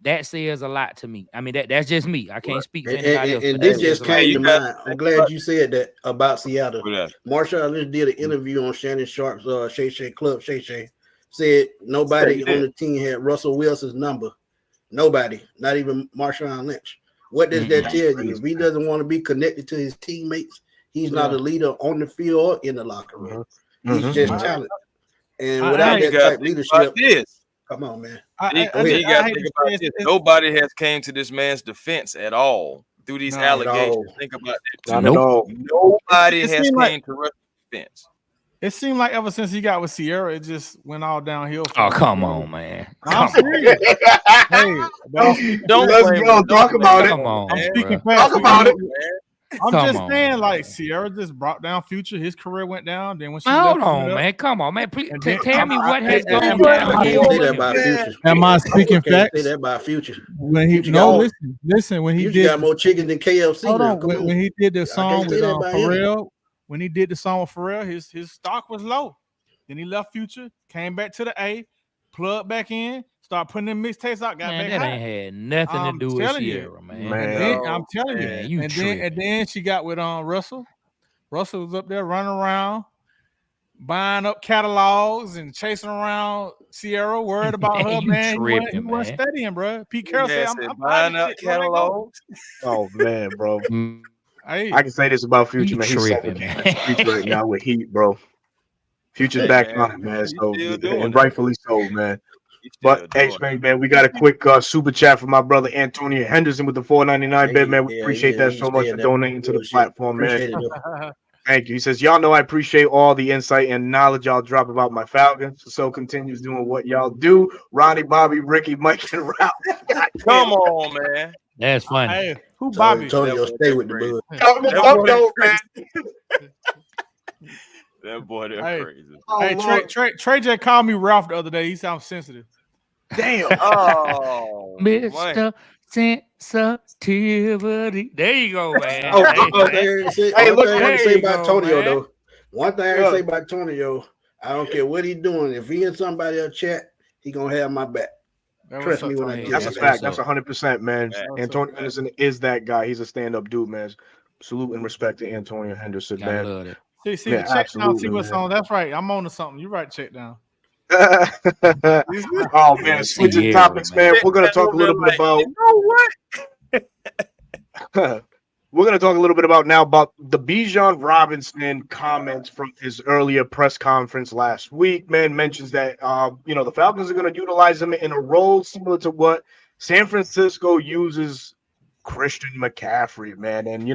that says a lot to me. I mean, that's just me. I can't speak for anybody else. And this just came to mind. I'm glad you said that about Seattle. Marshall just did an interview on Shannon Sharp's Shay Shay Club. Shay Shay said nobody on the team had Russell Wilson's number. Nobody, not even Marshawn Lynch. What does that tell you? If he doesn't want to be connected to his teammates, he's not a leader on the field or in the locker room. He's just talent. And without that type leadership, come on, man. You got to think about this. Nobody has came to this man's defense at all through these allegations. Think about that. Not at all. Nobody has came to Russ's defense. It seemed like ever since he got with Sierra, it just went all downhill. Oh, come on, man. I'm serious. Hey, let's go. Talk about it. Come on, I'm speaking fast. Talk about it. I'm just saying, like, Sierra just brought down Future. His career went down. Then when she hold on, man. Come on, man. Please tell me what has gone down. Am I speaking facts? Say that about Future. When he listen. When he did, got more chicken than KFC. Hold on. When he did the song with Pharrell, when he did the song with Pharrell, his stock was low. Then he left Future, came back to the A, plugged back in. Start putting them mixtapes out. Got man, back that high. ain't had nothing to do with Sierra, man. I'm telling you. And then she got with Russell. Russell was up there running around, buying up catalogs and chasing around Sierra, worried about her, man. He wasn't studying, bro. Pete Carroll said, I'm buying up catalogs. Oh, man, bro. Hey. I can say this about Future, man. He's Future right now with Heat, bro. Future's back on it, man. So, and rightfully so, man. But hey, man, we got a quick super chat from my brother Antonio Henderson with the $4.99 bid, man. We appreciate that so much for donating to the platform, man. Thank you. He says, y'all know I appreciate all the insight and knowledge y'all drop about my Falcons. So continues doing what y'all do. Ronnie, Bobby, Ricky, Mike, and Ralph. Come on, man. That's funny. Hey, who Bobby? Antonio, stay with the bud. That boy, they're crazy. Hey, Trey J called me Ralph the other day. He sounds sensitive. Damn. Oh, Mr. Sensitivity. There you go, man. Hey, look, one thing I say about Antonio, though. One thing I say about Antonio, I don't care what he's doing. If he and somebody else chat, he gonna have my back. Trust me when I do. That's a fact. That's 100%, man. Antonio Henderson is that guy. He's a stand-up dude, man. Salute and respect to Antonio Henderson, man. Love it. See, check down, see what's on. That's right. I'm on to something. You're right, check down. Oh, man. Switching topics, man. We're going to talk a little bit about. You know what? We're going to talk a little bit about the Bijan Robinson comments from his earlier press conference last week. Man mentions that, the Falcons are going to utilize him in a role similar to what San Francisco uses Christian McCaffrey, man. And,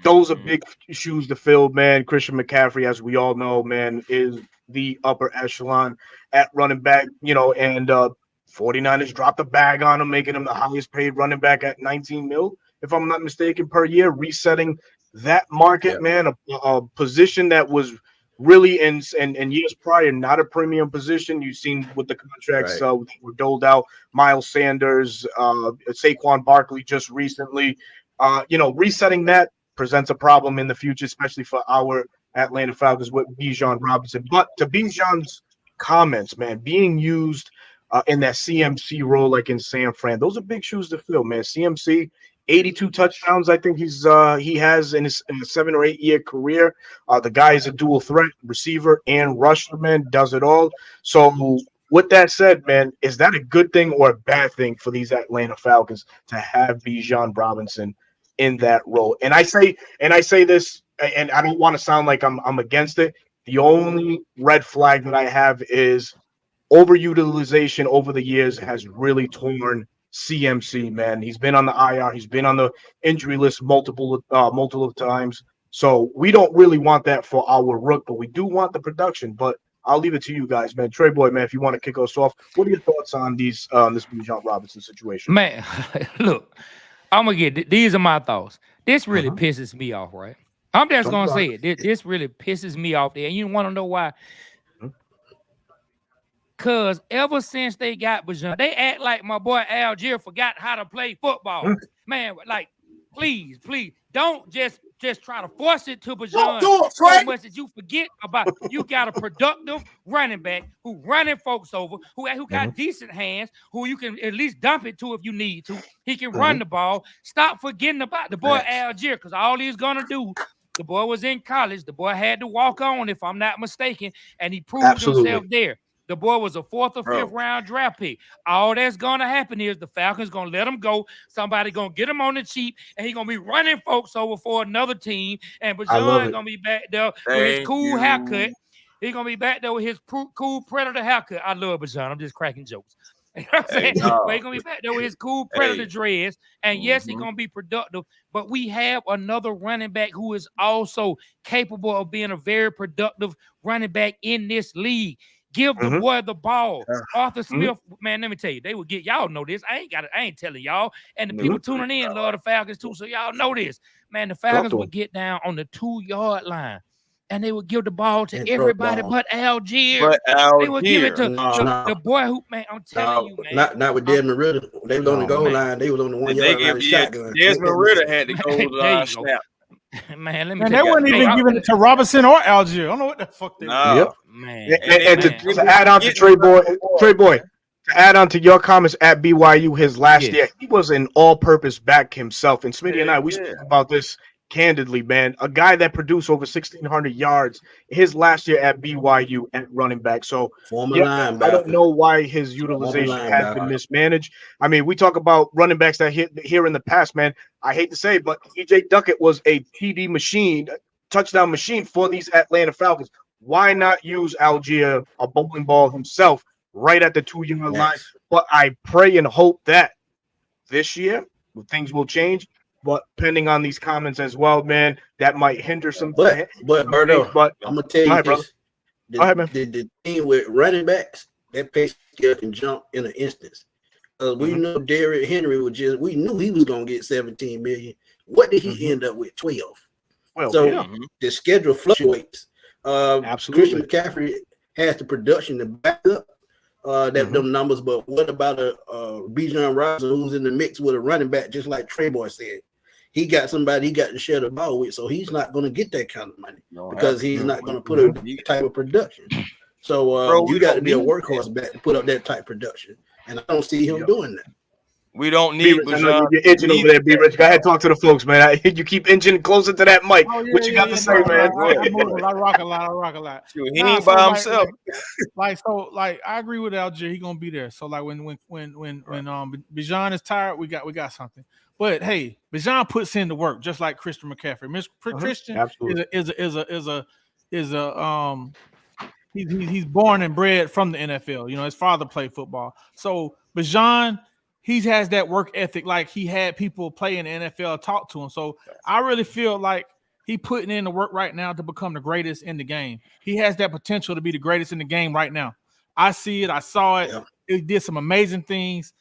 those are big shoes to fill, man. Christian McCaffrey, as we all know, man, is the upper echelon at running back, and 49ers dropped the bag on him, making him the highest paid running back at $19 million, if I'm not mistaken, per year, resetting that market, man, a position that was really in years prior not a premium position. You've seen with the contracts that were doled out, Miles Sanders, Saquon Barkley just recently, resetting that presents a problem in the future, especially for our Atlanta Falcons with Bijan Robinson. But to Bijan's comments, man, being used in that CMC role like in San Fran, those are big shoes to fill, man. CMC, 82 touchdowns, I think he has in his 7 or 8 year career. The guy is a dual threat receiver and rusher, man, does it all. So with that said, man, is that a good thing or a bad thing for these Atlanta Falcons to have Bijan Robinson in that role? And I say this, and I don't want to sound like I'm against it. The only red flag that I have is overutilization over the years has really torn CMC, man. He's been on the IR, he's been on the injury list multiple times. So we don't really want that for our rook, but we do want the production. But I'll leave it to you guys, man. TreyBoy, man, if you want to kick us off, what are your thoughts on this Bijan Robinson situation? Man, look. I'm gonna these are my thoughts. This really pisses me off, right? I'm just gonna say it. This really pisses me off there. And you want to know why? Cause ever since they got Bijan, they act like my boy Algier forgot how to play football. Man, like, please, don't just just try to force it to Bajan do it, so Trey. much that you forget about you got a productive running back who running folks over, who got decent hands, who you can at least dump it to if you need to. He can run the ball. Stop forgetting about the boy Algier, because all he's gonna do. The boy was in college. The boy had to walk on, if I'm not mistaken, and he proved himself there. The boy was a 4th or 5th round draft pick. All that's gonna happen is the Falcons gonna let him go. Somebody gonna get him on the cheap, and he gonna be running folks over for another team. And Bajan gonna be back there with his cool haircut. He gonna be back there with his cool Predator haircut. I love Bajan. I'm just cracking jokes. You know what I'm saying? But he's gonna be back there with his cool Predator dreads. And yes, he's gonna be productive. But we have another running back who is also capable of being a very productive running back in this league. Give the boy the ball. Arthur Smith, man, let me tell you, they will get y'all know this. I ain't telling y'all. And the people tuning in love the Falcons too. So y'all know this. Man, the Falcons would get down on the 2-yard line. And they would give the ball to everybody but Algier. They would give it to the boy who, man, I'm telling you, man. Not with Desmond Ritter. They was on the goal line. They was on the 1-yard line shotgun. Desmond Ritter had the goal line snap. Man, let me they weren't even giving it to Robinson or Algier. I don't know what the fuck they were. Man. And to add on to TreyBoy, to add on to your comments at BYU, his last year, he was an all-purpose back himself. And Smitty and I, we spoke about this candidly, man. A guy that produced over 1,600 yards his last year at BYU at running back. So I don't know why his utilization has been mismanaged. I mean, we talk about running backs that hit here in the past, man. I hate to say, but EJ Duckett was a TD machine, touchdown machine for these Atlanta Falcons. Why not use Algier, a bowling ball himself, right at the 2-yard line? But I pray and hope that this year things will change. But pending on these comments as well, man, that might hinder some. But Berto, but I'm gonna tell you this: the team with running backs, that pace scale can jump in an instance. We know Derrick Henry we knew he was gonna get 17 million. What did he end up with? 12. The schedule fluctuates. Absolutely. Christian McCaffrey has the production to back up them numbers, but what about Bijan Robinson, who's in the mix with a running back, just like TreyBoy said? He got somebody he got to share the ball with, so he's not going to get that kind of money because he's not going to put a type of production. So you got to be a workhorse back to put up that type of production, and I don't see him doing that. We don't need Bajan. You're itching over there, B-Rich. Go ahead, talk to the folks, man. You keep inching closer to that mic. What you got to say, man? I rock a lot. He ain't by himself. I agree with Algier. He gonna be there. So like when Bijan is tired, we got something. But hey, Bijan puts in the work just like Christian McCaffrey. Christian he's born and bred from the NFL. You know, his father played football. So Bijan, he has that work ethic, like he had people play in the NFL talk to him. So I really feel like he putting in the work right now to become the greatest in the game. He has that potential to be the greatest in the game right now. I see it. I saw it. Yeah. It did some amazing things.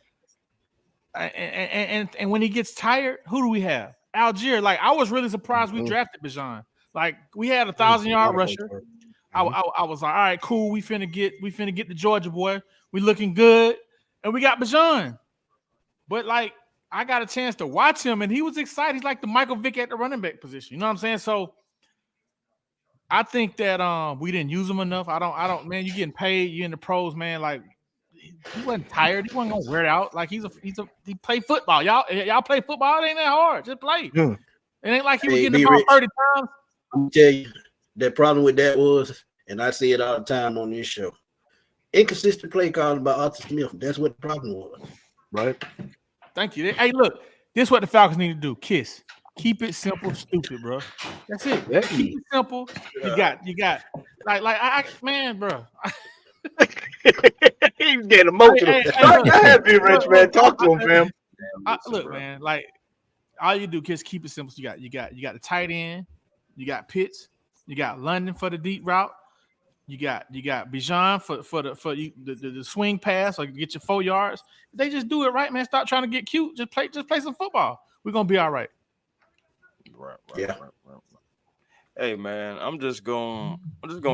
And when he gets tired, who do we have? Algier. Like, I was really surprised we drafted Bijan. Like, we had a 1,000-yard rusher. I was like, all right, cool. We finna get the Georgia boy. We looking good, and we got Bijan. But like, I got a chance to watch him, and he was excited. He's like the Michael Vick at the running back position. You know what I'm saying? So I think that we didn't use him enough. I don't. Man, you getting paid. You in the pros, man. Like, he wasn't tired. He wasn't gonna wear it out. Like he played football. Y'all play football. It ain't that hard. Just play. It ain't like he was getting the ball 30 times. I'm gonna tell you, the problem with that was, and I see it all the time on this show, inconsistent play calling by Arthur Smith. That's what the problem was. Right. Thank you. Hey, look, this is what the Falcons need to do. KISS. Keep it simple, stupid, bro. That's it. Yeah. Keep it simple. You got man, bro. He's getting emotional. Go ahead, B-Rich, man. Talk to him, fam. Look, man, like, all you do, KISS, keep it simple. So you got the tight end, you got Pitts, you got London for the deep route. You got Bijan for the swing pass, or get your 4 yards. They just do it right, man. Stop trying to get cute. Just play some football. We're gonna be all right. Right. Hey man, I'm just gonna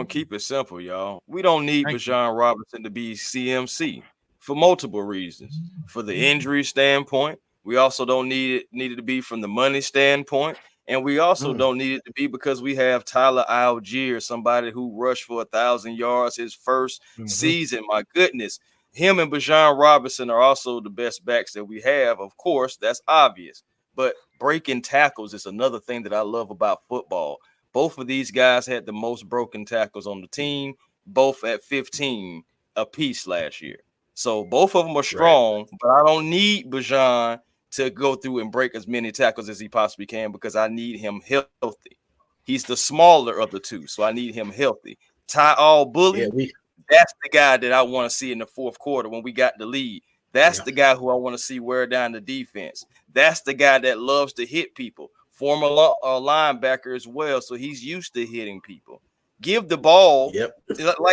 keep it simple, y'all. We don't need Bijan Robinson to be CMC for multiple reasons. For the injury standpoint, we also don't need it to be from the money standpoint. And we also don't need it to be because we have Tyler Algier, somebody who rushed for 1,000 yards his first season. My goodness. Him and Bijan Robinson are also the best backs that we have. Of course, that's obvious. But breaking tackles is another thing that I love about football. Both of these guys had the most broken tackles on the team, both at 15 apiece last year. So both of them are strong, but I don't need Bijan to go through and break as many tackles as he possibly can because I need him healthy. He's the smaller of the two, so I need him healthy. Ty Bully, that's the guy that I want to see in the fourth quarter when we got the lead. That's the guy who I want to see wear down the defense. That's the guy that loves to hit people. Former linebacker as well, so he's used to hitting people. Give the ball,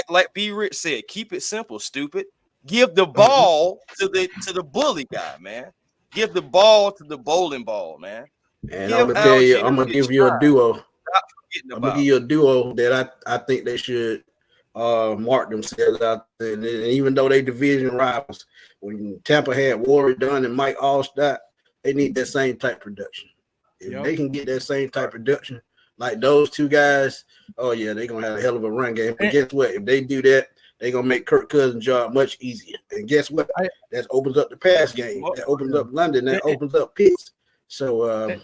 like B. Rich said, keep it simple, stupid. Give the ball to the bully guy, man. Give the ball to the bowling ball, man. And I'm gonna tell you, I'm gonna give you a duo. I'm gonna give you a duo that I think they should mark themselves out there. And even though they division rivals, when Tampa had Warrior Dunn and Mike Allstott, they need that same type production. If they can get that same type production, like those two guys, oh yeah, they're gonna have a hell of a run game. But guess what? If they do that, they're gonna make Kirk Cousins' job much easier. And guess what? That opens up the pass game. That opens up London. That opens up Pitts. So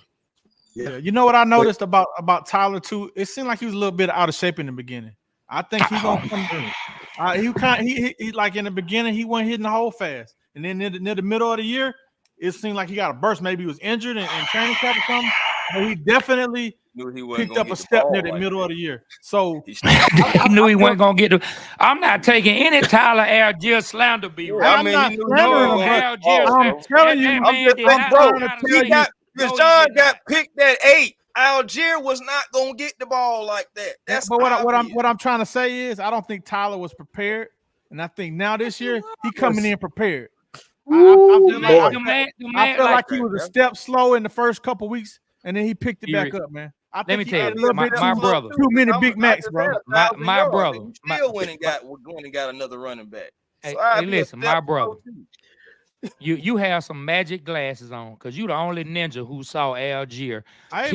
you know what I noticed about Tyler too? It seemed like he was a little bit out of shape in the beginning. I think he's gonna come. He like in the beginning, he wasn't hitting the hole fast, and then near the middle of the year, it seemed like he got a burst. Maybe he was injured in training camp or something. But he definitely picked up a step near the middle of the year. So he knew he wasn't gonna get to. I'm not taking any Tyler Algier slander. I'm not slandering him. I'm telling you, John got picked at 8. Algier was not gonna get the ball like that. That's but what I'm trying to say is I don't think Tyler was prepared, and I think now this year he coming in prepared. I feel like he was a step slow in the first couple weeks, and then he picked it back up, man. Let me tell you, my brother, too many Big Macs, bro. My brother, still went and got another running back. Hey, listen, my brother. You have some magic glasses on because you the only ninja who saw Algier and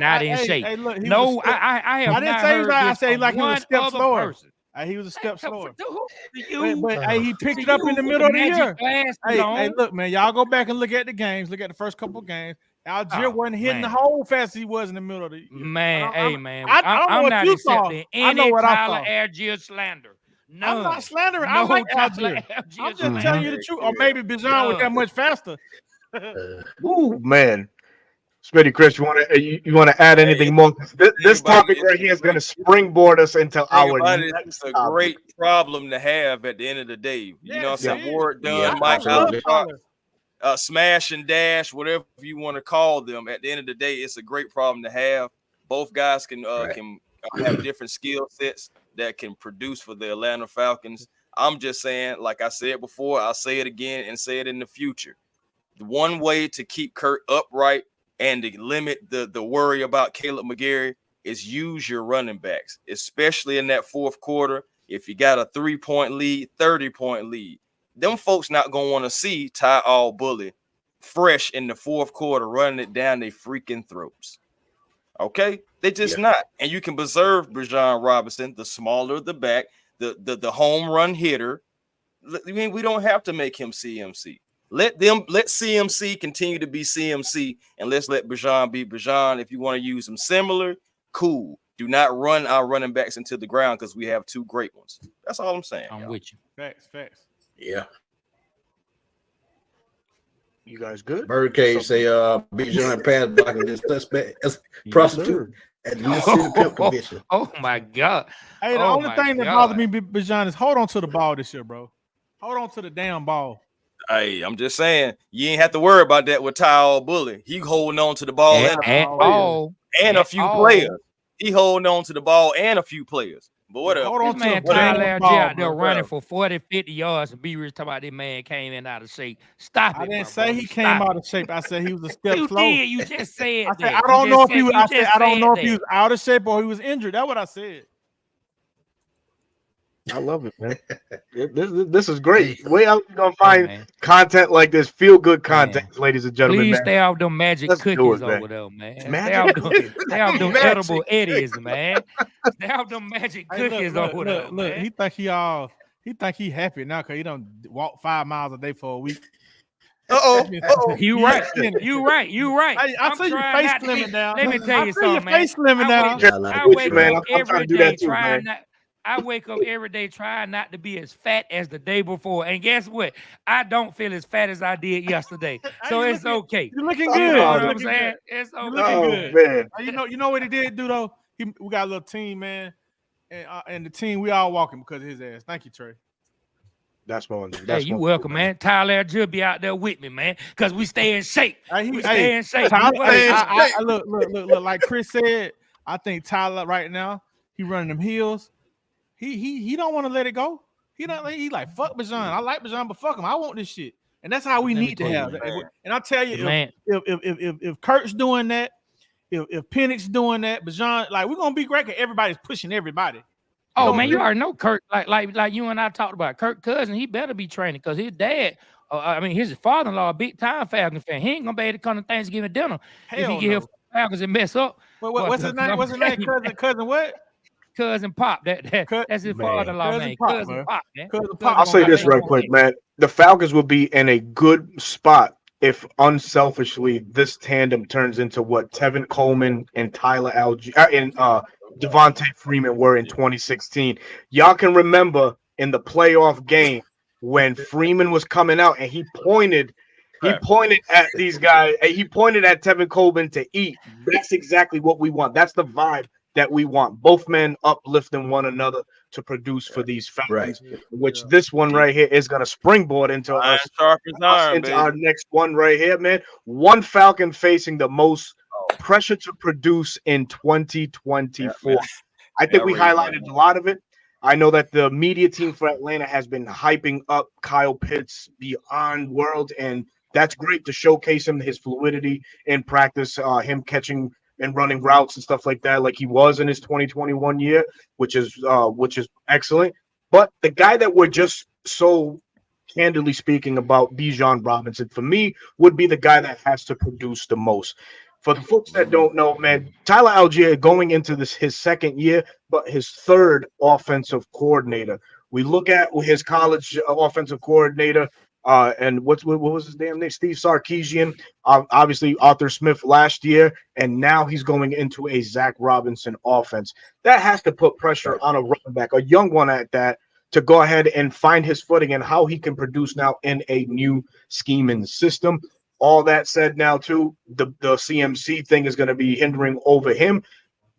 not in shape. Hey, look, I have didn't say he's like I say like he was a step slower. He was a step slower. But he picked it up in the middle of the year. Hey, look, man, y'all go back and look at the games. Look at the first couple of games. Algier wasn't hitting the hole fast as he was in the middle of the year. Man, I'm not accepting any Tyler Algier slander. No, I'm not slandering. I like Algier. I'm just telling you the truth. Or maybe Bijan was that much faster. Ooh, man. Smitty, Chris, you want to add anything more? This topic right here is going to springboard us into our next topic. A great problem to have at the end of the day. You know what I'm saying? Warrior Dunn, Mike Smash and Dash, whatever you want to call them. At the end of the day, it's a great problem to have. Both guys can have different skill sets that can produce for the Atlanta Falcons. I'm just saying, like I said before, I'll say it again and say it in the future. The one way to keep Kurt upright and to limit the worry about Caleb McGarry is use your running backs, especially in that fourth quarter. If you got a 3-point lead, 30-point lead, them folks not going to want to see Ty Bully fresh in the fourth quarter running it down their freaking throats. Okay? They just not. And you can preserve Bijan Robinson, the smaller the back, the home run hitter. I mean, we don't have to make him CMC. Let CMC continue to be CMC, and let's let Bijan be Bijan. If you want to use them similar, cool. Do not run our running backs into the ground because we have two great ones. That's all I'm saying. I'm with you. Facts. Yeah. You guys good? Birdcage say Bijan pass blocking this suspect as prostitute at the Mississippi Pimp Convention. Oh my God. Hey, the only thing that bothers me, Bijan, is hold on to the ball this year, bro. Hold on to the damn ball. Hey, I'm just saying, you ain't have to worry about that with Ty Bully. He holding on to the ball and a few players. He holding on to the ball and a few players. But whatever. Hold on, man, Tyler Algier out there running for 40, 50 yards, and B. Rich talking about this man came in out of shape. Stop it. I didn't say he came out of shape. I said he was a step slow. You just said I said I don't know if he was. I said I don't know if he was out of shape or he was injured. That's what I said. I love it, man. This is great. Way out you gonna find content like this, feel good content, ladies and gentlemen. Please man. stay off them magic Let's do cookies it, man. over there, man. Magic cookies. Stay off them Magic edible eddies, man. Stay off them magic Hey, cookies look, over there, man. He think he happy now because he don't walk 5 miles a day for a week. You right. You right. I see your face slimming down. Let me tell you something, man. Face slimming down. I wake man. up I'm trying every to do day that too, trying man. not. I wake up every day trying not to be as fat as the day before. And guess what? I don't feel as fat as I did yesterday. So it's okay. You're looking You good. know what I'm saying? It's okay. You're looking good. Man. You know what he did do though? We got a little team, man. And the team, we all walking because of his ass. Thank you, Trey. That's one. Hey, you welcome, man. Tyler Jill be out there with me, man, because we stay in shape. We stay in shape. Look, like Chris said, I think Tyler right now, he running them hills. He don't want to let it go. He like fuck Bajan. I like Bajan, but fuck him. I want this shit, and that's how we need to have it. And I tell you, if Kurt's doing that, if Penix doing that, Bajan, like we're gonna be great because everybody's pushing everybody. Oh man, you already know Kurt. Like you and I talked about Kurt Cousin. He better be training because his dad. His father-in-law, a big time Falcons fan. He ain't gonna be able to come to Thanksgiving dinner if he get here for Falcons and mess up. What's his name? What's his name? Cousin what? Cousin Pop. That's his father-in-law name. Cousin Pop, man. I'll say this right quick, man. The Falcons will be in a good spot if unselfishly this tandem turns into what Tevin Coleman and Tyler Algier and Devontae Freeman were in 2016. Y'all can remember in the playoff game when Freeman was coming out and he pointed at these guys. He pointed at Tevin Coleman to eat. That's exactly what we want. That's the vibe that we want. Both men uplifting one another to produce for these Falcons, which this one right here is going to springboard into us, into our next one right here, man. One Falcon facing the most pressure to produce in 2024. I think we highlighted a lot of it. I know that the media team for Atlanta has been hyping up Kyle Pitts beyond world, and that's great to showcase him, his fluidity in practice, him catching and running routes and stuff like that, like he was in his 2021 year, which is excellent. But the guy that we're just so candidly speaking about, Bijan Robinson, for me, would be the guy that has to produce the most. For the folks that don't know, man, Tyler Algier going into his second year, but his third offensive coordinator. We look at his college offensive coordinator, and what was his damn name? Steve Sarkisian, obviously Arthur Smith last year, and now he's going into a Zach Robinson offense. That has to put pressure on a running back, a young one at that, to go ahead and find his footing and how he can produce now in a new scheming system. All that said, now too, the CMC thing is going to be hindering over him.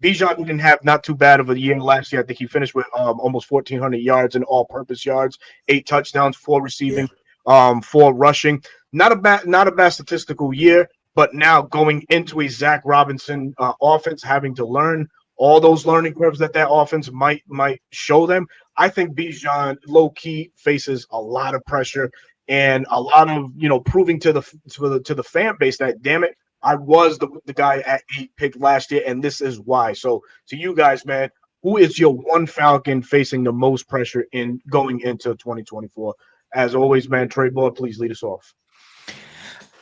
Bijan didn't have not too bad of a year last year. I think he finished with almost 1,400 yards in all-purpose yards, 8 touchdowns, 4 receiving. 4 rushing, not a bad statistical year, but now going into a Zach Robinson offense, having to learn all those learning curves that offense might show them. I think Bijan low key faces a lot of pressure and a lot of proving to the fan base that damn it, I was the guy at 8 pick last year, and this is why. So to you guys, man, who is your one Falcon facing the most pressure in going into 2024? As always, man, TreyBoy, please lead us off.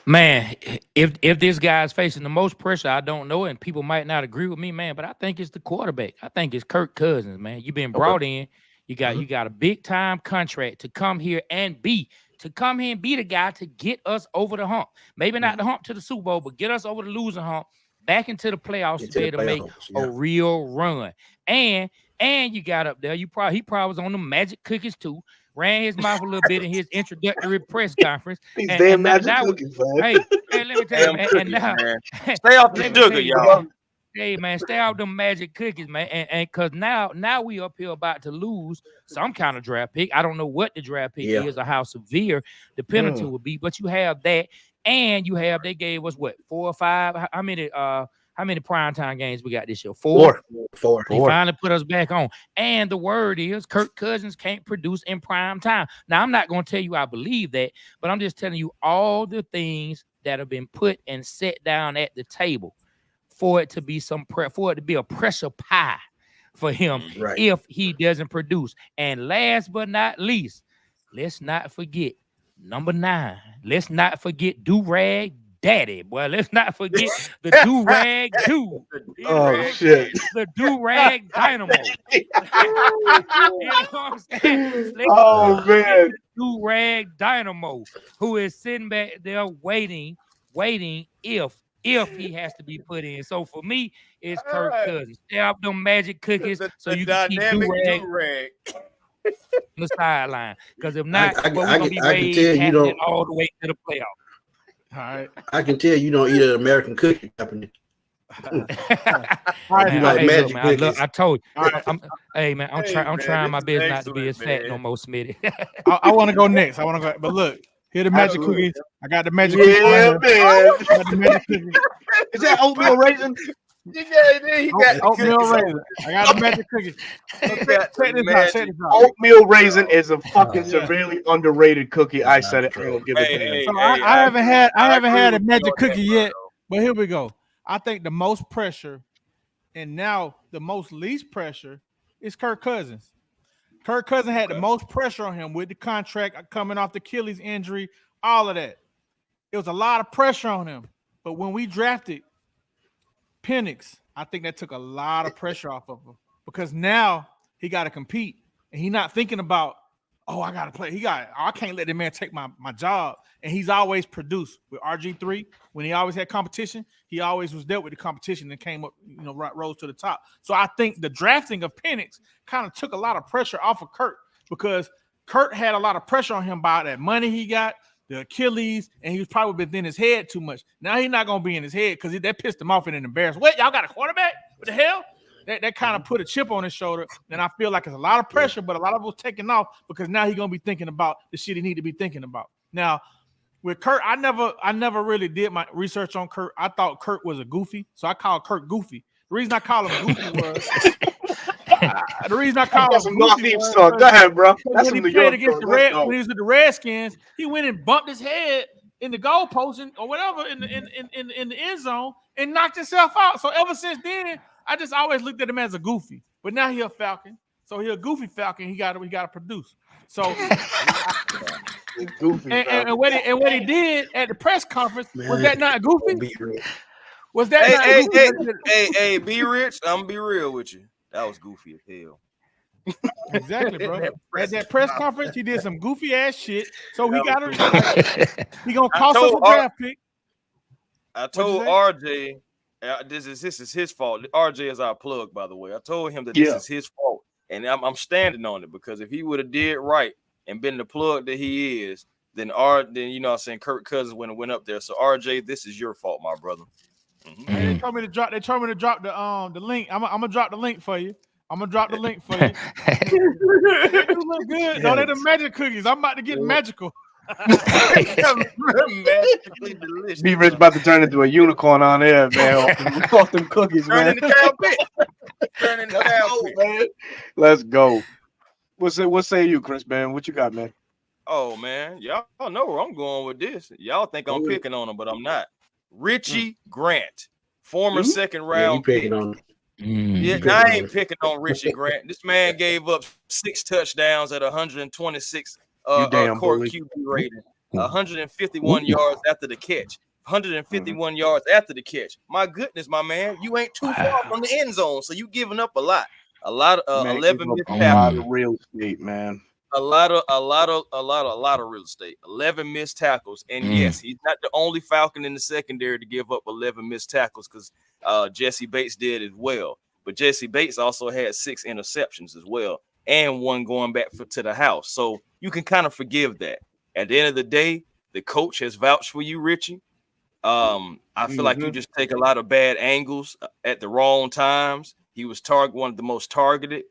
Man, if this guy's facing the most pressure, I don't know, and people might not agree with me, man, but I think it's the quarterback. I think it's Kirk Cousins, man. You've been brought in. You got a big time contract to come here and be the guy to get us over the hump. Maybe not the hump to the Super Bowl, but get us over the losing hump, back into the playoffs to be able to make a real run. And you got up there. He probably was on the magic cookies too. Ran his mouth a little bit in his introductory press conference. These damn magic cookies, man. Hey, let me tell you, man. And now, stay off the sugar, y'all. Hey, man, stay off them magic cookies, man. And because now we up here about to lose some kind of draft pick. I don't know what the draft pick is or how severe the penalty would be, but you have that, and they gave us what, 4 or 5? How many primetime games we got this year? 4. They finally put us back on. And the word is Kirk Cousins can't produce in prime time. Now, I'm not going to tell you I believe that, but I'm just telling you all the things that have been put and set down at the table for it to be a pressure pie for him if he doesn't produce. And last but not least, let's not forget number 9. Let's not forget Do-Rag Daddy. Boy, let's not forget the Do-Rag Dude. Oh, shit. The Do-Rag Dynamo. You know what I'm saying? Oh, man. Do-Rag Dynamo, who is sitting back there waiting if he has to be put in. So for me, it's Kirk Cousins. Stay up them magic cookies so you can keep Do-Rag on the sideline. Because if not, we're going to be raised all the way to the playoffs. All right. I can tell you don't eat an American cookie company. I told you. Hey man, I'm trying my best not to be as fat no more, Smitty. I want to go next. I want to go, but look, here the magic cookies. I got the magic cookies. Yeah, man. Is that oatmeal raisin? Yeah, he got oatmeal raisin. I got the magic cookies. Check this out. Oatmeal raisin is a fucking severely underrated cookie. I said it. I haven't had a magic cookie yet, but here we go. I think the most pressure, and now the most least pressure, is Kirk Cousins. Kirk Cousins had the most pressure on him with the contract coming off the Achilles injury, all of that. It was a lot of pressure on him. But when we drafted Penix, I think that took a lot of pressure off of him because now he got to compete, and he's not thinking about, I got to play. I can't let the man take my job. And he's always produced with RG3. When he always had competition, he always was dealt with the competition and came up, rose to the top. So I think the drafting of Penix kind of took a lot of pressure off of Kurt because Kurt had a lot of pressure on him by that money he got, the Achilles, and he was probably been in his head too much. Now he's not going to be in his head because that pissed him off and embarrassed. What, y'all got a quarterback? What the hell? That kind of put a chip on his shoulder, and I feel like it's a lot of pressure, but a lot of it was taken off because now he's gonna be thinking about the shit he need to be thinking about. Now, with Kurt, I never really did my research on Kurt. I thought Kurt was a goofy, so I called Kurt Goofy. The reason I call him Goofy was Go ahead, bro. That's when he played against when he was with the Redskins, he went and bumped his head in the goalpost or whatever in the end zone and knocked himself out. So ever since then, I just always looked at him as a goofy, but now he's a Falcon. So he's a goofy Falcon. He got to produce. So goofy, and what he did at the press conference, was that not goofy? Was that not goofy? Hey, be rich. I'm gonna be real with you. That was goofy as hell. Exactly, bro. At that press conference, he did some goofy ass shit. So he got to. He gonna cost us a draft pick. I told RJ. This is his fault. RJ is our plug, by the way. I told him that this is his fault, and I'm standing on it because if he would have did right and been the plug that he is, then I'm saying Kirk Cousins went up there. So RJ, this is your fault, my brother. Mm-hmm. They told me to drop. They told me to drop the link. I'm gonna drop the link for you. You look good. No, they're the magic cookies. I'm about to get magical. Be Rich about to turn into a unicorn on air, man. Off them cookies, man. Turn into cow man. Let's go. What say you, Chris, man? What you got, man? Oh man, y'all know where I'm going with this. Y'all think I'm picking on him, but I'm not. Richie Grant, former second round pick. I ain't picking on Richie Grant. This man gave up 6 touchdowns at 126 core QB rating, 151 yards after the catch. 151 yards after the catch. My goodness, my man, you ain't too far from the end zone, so you giving up a lot of 11 missed tackles. A lot of real estate, man. A lot of real estate. 11 missed tackles, and yes, he's not the only Falcon in the secondary to give up 11 missed tackles because Jesse Bates did as well. But Jesse Bates also had 6 interceptions as well, and 1 going back to the house. So you can kind of forgive that. At the end of the day, the coach has vouched for you, Richie. I feel like you just take a lot of bad angles at the wrong times. He was one of the most targeted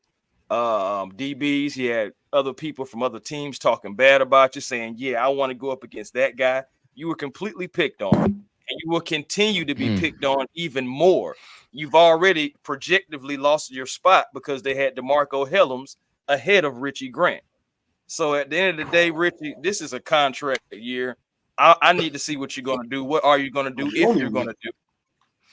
DBs. He had other people from other teams talking bad about you, saying, I want to go up against that guy. You were completely picked on, and you will continue to be picked on even more. You've already projectively lost your spot because they had DeMarco Hellams ahead of Richie Grant. So at the end of the day, Richie, this is a contract year. I need to see what you're going to do. What are you going to do if you're going to do?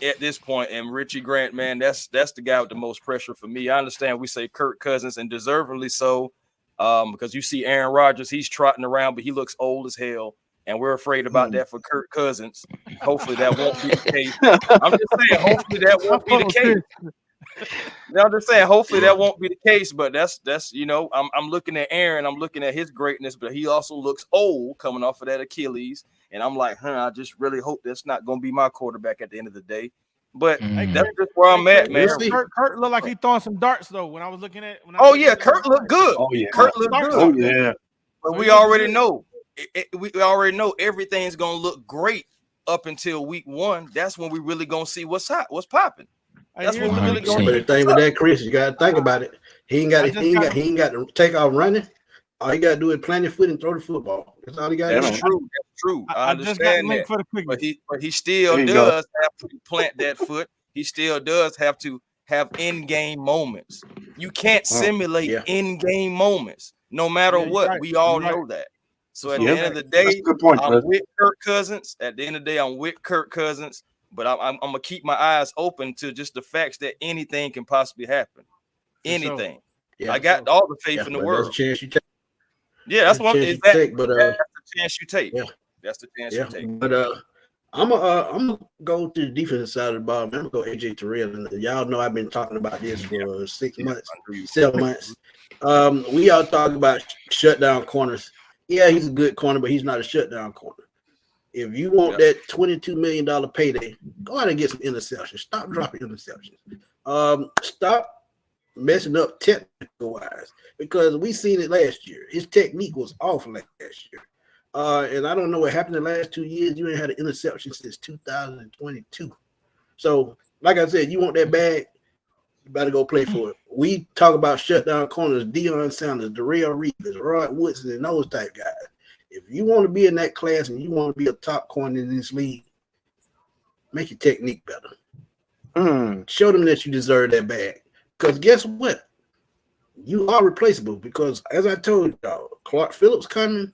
at this point. And Richie Grant, man, that's the guy with the most pressure for me. I understand we say Kirk Cousins, and deservedly so, because you see Aaron Rodgers, he's trotting around, but he looks old as hell. And we're afraid about that for Kirk Cousins. Hopefully that won't be the case. I'm just saying, hopefully that won't be the case. I'm just saying, hopefully that won't be the case. But that's I'm looking at Aaron, I'm looking at his greatness, but he also looks old coming off of that Achilles. And I'm like, I just really hope that's not going to be my quarterback at the end of the day. But that's just where I'm at, man. Kurt looked like he throwing some darts though. When I was looking at, Kurt looked good. Oh yeah, Kurt looked good. Oh yeah. But we already know. We already know everything's gonna look great up until week 1. That's when we really gonna see what's hot, what's popping. That's what we really gonna. But the thing with that, Chris, you gotta think about it. He ain't got to take off running. All he gotta do is plant his foot and throw the football. That's all he got to do. That's true. I understand that. But he still does have to plant that foot. He still does have to have in-game moments. You can't simulate in-game moments, no matter what. We all know that. So at the end of the day, I'm with Kirk Cousins. At the end of the day, I'm with Kirk Cousins. But I'm gonna keep my eyes open to just the facts that anything can possibly happen. Anything. Yeah, I got all the faith in the world. That's a chance you take. Yeah, that's what that's the chance you take. Yeah, that's the chance you take. But I'm gonna go to the defensive side of the ball. I'm gonna go AJ Terrell, and y'all know I've been talking about this for 6 months, 7 months. We all talk about shutdown corners. Yeah, he's a good corner, but he's not a shutdown corner. If you want that $22 million payday, go out and get some interceptions. Stop dropping interceptions. Stop messing up technical wise, because we seen it last year. His technique was off last year. And I don't know what happened the last 2 years. You ain't had an interception since 2022. So, like I said, you want that bag, you better go play for it. We talk about shutdown corners, Deion Sanders, Darrell Reeves, Rod Woodson, and those type guys. If you want to be in that class and you want to be a top corner in this league, make your technique better. Show them that you deserve that bag. Because guess what? You are replaceable, because as I told y'all, Clark Phillips coming,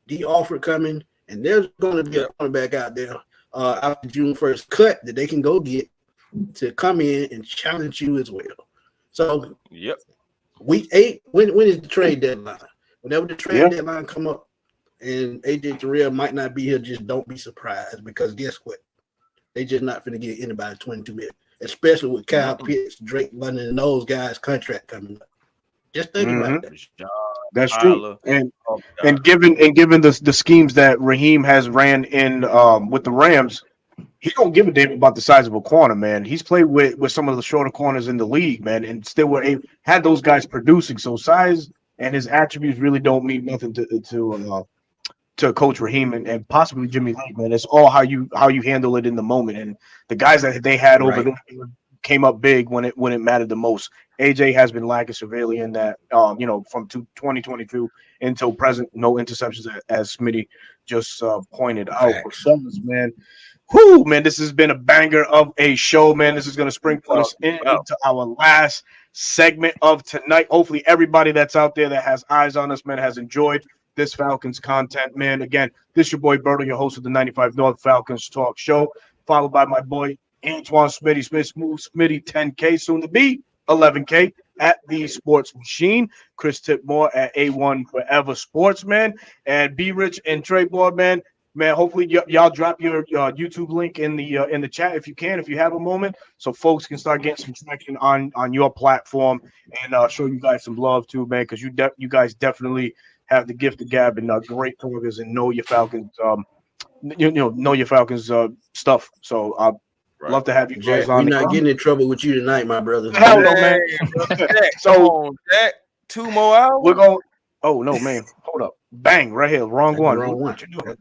D. Alford coming, and there's going to be a cornerback out there after June 1st cut that they can go get to come in and challenge you as well. So, week 8, when is the trade deadline? Whenever the trade deadline come up, and AJ Terrell might not be here, just don't be surprised, because guess what? They just not finna get anybody 22 million, especially with Kyle Pitts, Drake London, and those guys' contract coming up. Just think about that. That's true. And given the schemes that Raheem has ran in with the Rams, he don't give a damn about the size of a corner, man. He's played with some of the shorter corners in the league, man, and still had those guys producing. So size and his attributes really don't mean nothing to Coach Raheem and possibly Jimmy Lee, man. It's all how you handle it in the moment. And the guys that they had over there came up big when it mattered the most. AJ has been lacking severely in that, from 2022 until present. No interceptions, as Smitty just pointed out. Man, man, this has been a banger of a show, man. This is going to sprinkle us into our last segment of tonight. Hopefully, everybody that's out there that has eyes on us, man, has enjoyed this Falcons content, man. Again, this is your boy Berto, your host of the 95 North Falcons Talk Show, followed by my boy Antoine Smitty Smooth Smitty 10K, soon to be 11K at the Sports Machine. Chris Tipmore at A1 Forever Sportsman, and B Rich and TreyBoy, man. Hopefully y'all drop your YouTube link in the chat if you can, if you have a moment, so folks can start getting some traction on your platform and show you guys some love too, man, because you guys definitely have the gift of gab and great talkers and know your Falcons, know your Falcons stuff. So I'd love to have you guys on. We're not getting in trouble with you tonight, my brother. Hell no, man. So Jack, 2 more hours. We're going. Oh no, man. Hold up. Bang! Right here. Wrong one. What you doing?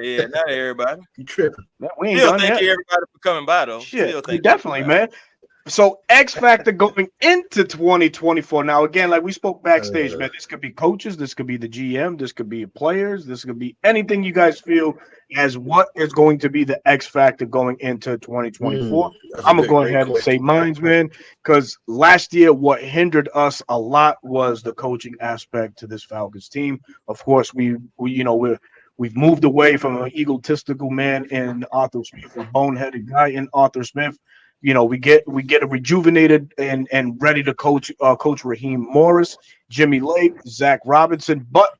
Yeah. Not everybody. You tripping? We ain't Still done thank yet. you everybody for coming by though. Shit, definitely, man. So X Factor going into 2024. Now, again, like we spoke backstage, man, this could be coaches, this could be the GM, this could be players, this could be anything you guys feel as what is going to be the X Factor going into 2024. I'm going to go ahead and say mine, man, because last year what hindered us a lot was the coaching aspect to this Falcons team. Of course, we're We've moved away from an egotistical man in Arthur Smith, a boneheaded guy in Arthur Smith. You know, we get a rejuvenated and ready to coach Coach Raheem Morris, Jimmy Lake, Zach Robinson, but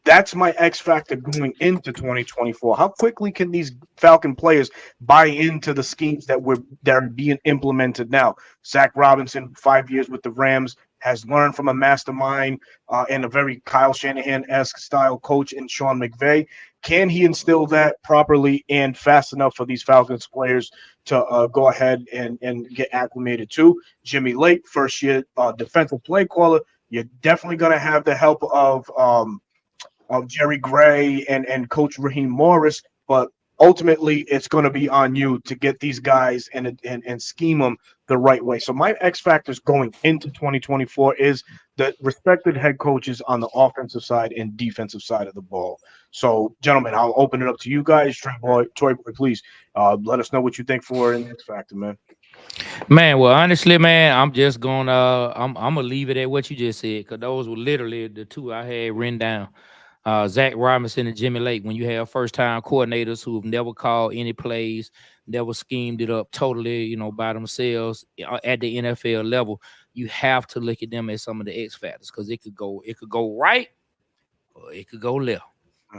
that's my X factor going into 2024. How quickly can these Falcon players buy into the schemes that are being implemented now? Zach Robinson, 5 years with the Rams, has learned from a mastermind and a very Kyle Shanahan-esque style coach in Sean McVay. Can he instill that properly and fast enough for these Falcons players to go ahead and get acclimated to? Jimmy Lake, first year defensive play caller. You're definitely going to have the help of Jerry Gray and Coach Raheem Morris, but ultimately it's going to be on you to get these guys and scheme them the right way. So my X factors going into 2024 is the respected head coaches on the offensive side and defensive side of the ball. So, gentlemen, I'll open it up to you guys. TreyBoy, please let us know what you think for an X factor, man. Man, well, honestly, man, I'm just gonna I'm gonna leave it at what you just said, because those were literally the two I had written down. Zach Robinson and Jimmy Lake. When you have first-time coordinators who've never called any plays, never schemed it up totally, you know, by themselves at the NFL level, you have to look at them as some of the X factors, because it could go right or it could go left.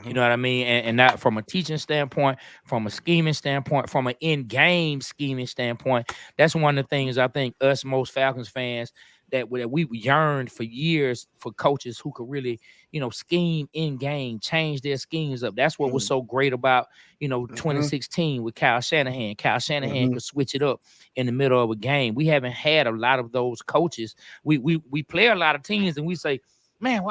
You know what I mean? And not from a teaching standpoint, from a scheming standpoint, from an in-game scheming standpoint. That's one of the things I think us most Falcons fans that we yearned for years for coaches who could really, you know, scheme in-game, change their schemes up. That's what was so great about, you know, 2016 with Kyle Shanahan. Kyle Shanahan could switch it up in the middle of a game. We haven't had a lot of those coaches. We play a lot of teams and we say, man,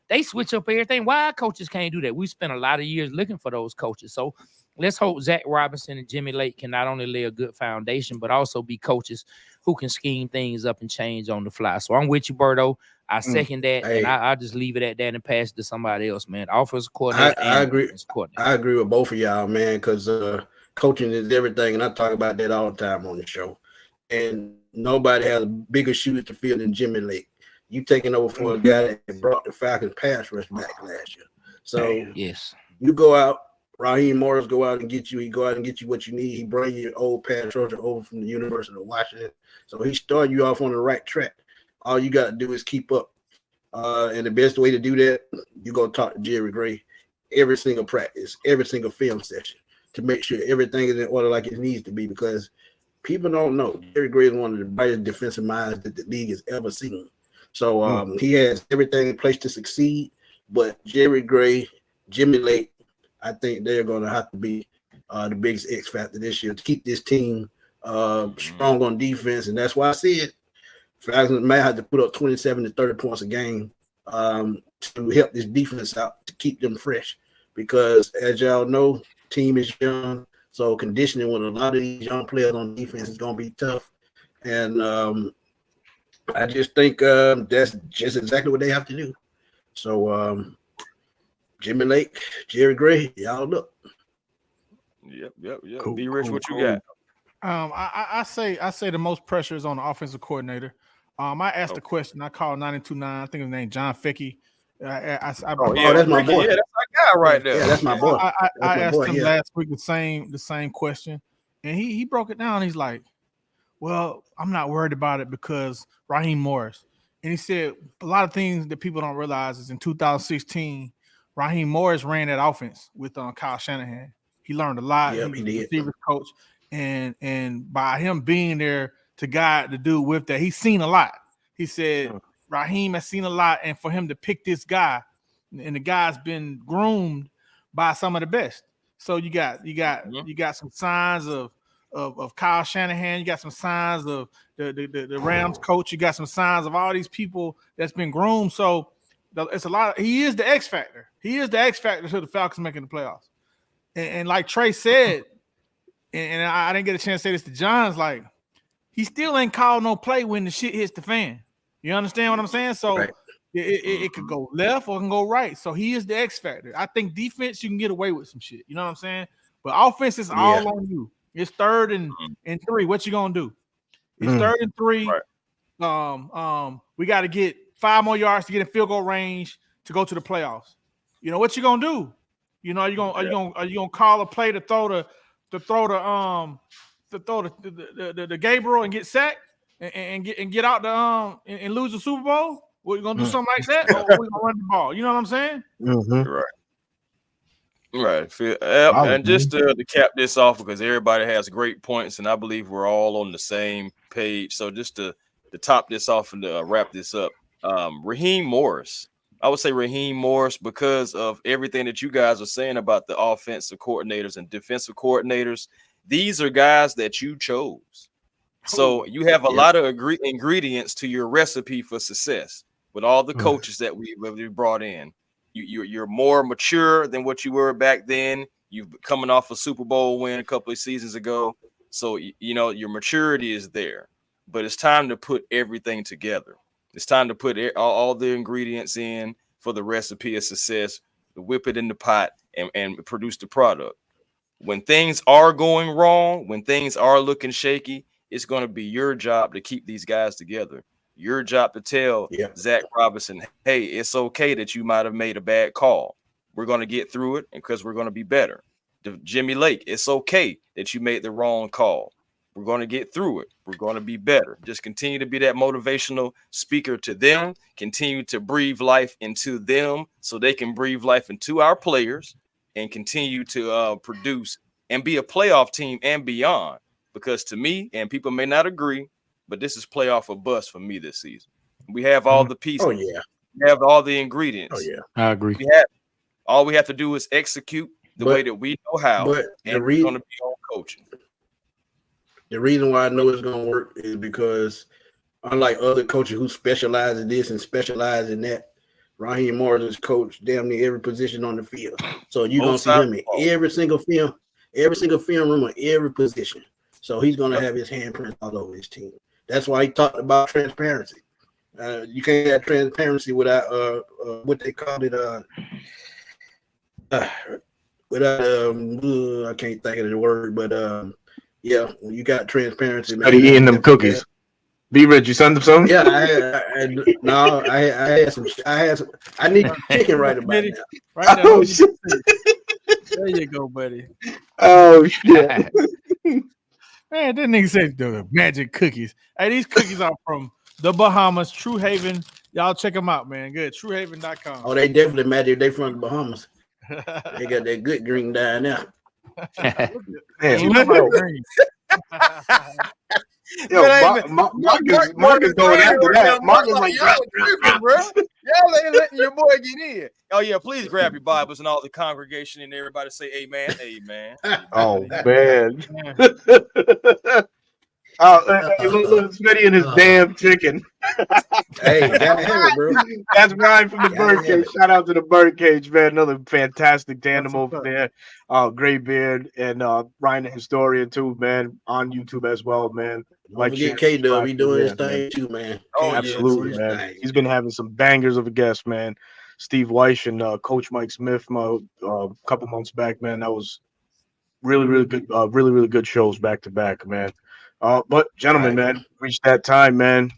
they switch up everything. Why coaches can't do that? We spent a lot of years looking for those coaches. So let's hope Zach Robinson and Jimmy Lake can not only lay a good foundation, but also be coaches who can scheme things up and change on the fly. So I'm with you, Berto. I second that, and I'll just leave it at that and pass it to somebody else, man. Offensive coordinator. I agree. I agree with both of y'all, man, because coaching is everything, and I talk about that all the time on the show. And nobody has a bigger shoe to fill than Jimmy Lake. You taking over for a guy that brought the Falcons pass rush back last year. So yes, you go out, Raheem Morris go out and get you. He go out and get you what you need. He bring you old pass rusher over from the University of Washington. So he started you off on the right track. All you got to do is keep up. And the best way to do that, you go talk to Jerry Gray every single practice, every single film session to make sure everything is in order like it needs to be, because people don't know. Jerry Gray is one of the brightest defensive minds that the league has ever seen. So he has everything in place to succeed. But Jerry Gray, Jimmy Lake, I think they're going to have to be the biggest X factor this year to keep this team strong on defense. And that's why I said Falcons may have to put up 27 to 30 points a game to help this defense out, to keep them fresh. Because as y'all know, team is young. So conditioning with a lot of these young players on defense is going to be tough. And I just think that's just exactly what they have to do. So Jimmy Lake, Jerry Gray, y'all look. Yep. Cool, Be Rich, what you got? I say the most pressure is on the offensive coordinator. I asked a question. I called 929. I think his name John Fecky. That's my boy. Yeah, that's my guy right there. Yeah, that's my boy. I asked him last week the same question, and he broke it down. He's like, well, I'm not worried about it because Raheem Morris. And he said a lot of things that people don't realize is in 2016, Raheem Morris ran that offense with Kyle Shanahan. He learned a lot. Yep, he did. Receivers coach, and by him being there to guide the dude with that, he's seen a lot. He said Raheem has seen a lot, and for him to pick this guy, and the guy's been groomed by some of the best. So you got some signs of Kyle Shanahan. You got some signs of the Rams coach. You got some signs of all these people that's been groomed. So it's a lot. He is the X factor. He is the X factor to the Falcons making the playoffs. And like Trey said, and I didn't get a chance to say this to John's, like, he still ain't called no play when the shit hits the fan. You understand what I'm saying? So right. it could go left or it can go right. So he is the X factor. I think defense, you can get away with some shit. You know what I'm saying? But offense is all on you. It's 3rd and 3. What you gonna do? It's 3rd and 3. Right. We got to get 5 more yards to get in field goal range to go to the playoffs. You know what you gonna do? You know, are you gonna call a play to throw the Gabriel and get sacked and get out the and lose the Super Bowl? We're gonna do something like that, or we're gonna run the ball. You know what I'm saying? Right. And just to cap this off, because everybody has great points, and I believe we're all on the same page. So just to top this off and to wrap this up, Raheem Morris. I would say Raheem Morris because of everything that you guys are saying about the offensive coordinators and defensive coordinators. These are guys that you chose. So you have a lot of ingredients to your recipe for success with all the coaches that we brought in. You're more mature than what you were back then. You've coming off a Super Bowl win a couple of seasons ago. So, your maturity is there. But it's time to put everything together. It's time to put all the ingredients in for the recipe of success, to whip it in the pot and produce the product. When things are going wrong, when things are looking shaky, it's going to be your job to keep these guys together. Your job to tell Zach Robinson, hey, it's okay that you might have made a bad call. We're going to get through it because we're going to be better. Jimmy Lake, it's okay that you made the wrong call. We're going to get through it. We're going to be better. Just continue to be that motivational speaker to them. Continue to breathe life into them so they can breathe life into our players and continue to produce and be a playoff team and beyond. Because to me, and people may not agree, but this is playoff or bust for me this season. We have all the pieces. Oh, yeah. We have all the ingredients. Oh, yeah. I agree. All we have to do is execute the way that we know how. But and it's going to be on coaching. The reason why I know it's going to work is because unlike other coaches who specialize in this and specialize in that, Raheem Morris is coached damn near every position on the field. So you're going to see him in every single film room on every position. So he's going to have his handprint all over his team. That's why he talked about transparency. You can't have transparency without what they called it. I can't think of the word, but yeah, you got transparency. Man. Are you eating them cookies? Be Rich, you send them some? Yeah, I had some. I need chicken right about now. Right now. Oh, shit. There you go, buddy. Oh shit. Man, that nigga said the magic cookies. Hey, these cookies are from the Bahamas, True Haven. Y'all check them out, man. Good. TrueHaven.com. Oh, they definitely magic. They from the Bahamas. They got that good green down there. Yo, Mark is going after that. Mark is like, y'all ain't letting your boy get in. Oh yeah, please grab your Bibles and all the congregation and everybody say amen, amen. Oh man. Look, Smitty and his damn chicken. Hey, bro. That's Ryan from the Birdcage. Shout out to the Birdcage, man. Another fantastic tandem over there. Gray Beard and Ryan the Historian too, man. On YouTube as well, man. Like K-Dub, he doing his thing too, man. Oh, absolutely, man. He's been having some bangers of a guest, man. Steve Weish and Coach Mike Smith, a couple months back, man. That was really, really good. Really good shows back to back, man. But gentlemen, man, reached that time, man,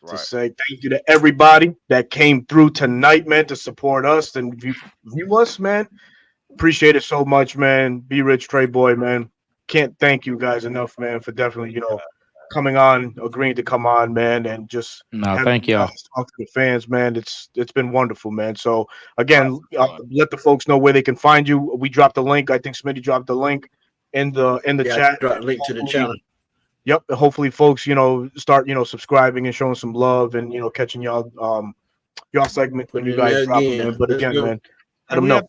to say thank you to everybody that came through tonight, man, to support us and view us, man. Appreciate it so much, man. Be Rich, TreyBoy, man. Can't thank you guys enough, man, for definitely, coming on, agreeing to come on, man, and just thank y'all. Talk to the fans, man. It's been wonderful, man. So again, let the folks know where they can find you. We dropped the link. I think Smitty dropped the link in the chat. Drop link to the channel. Yep. Hopefully, folks, start, subscribing and showing some love and catching y'all segment when you guys drop them. But again, man, let them know.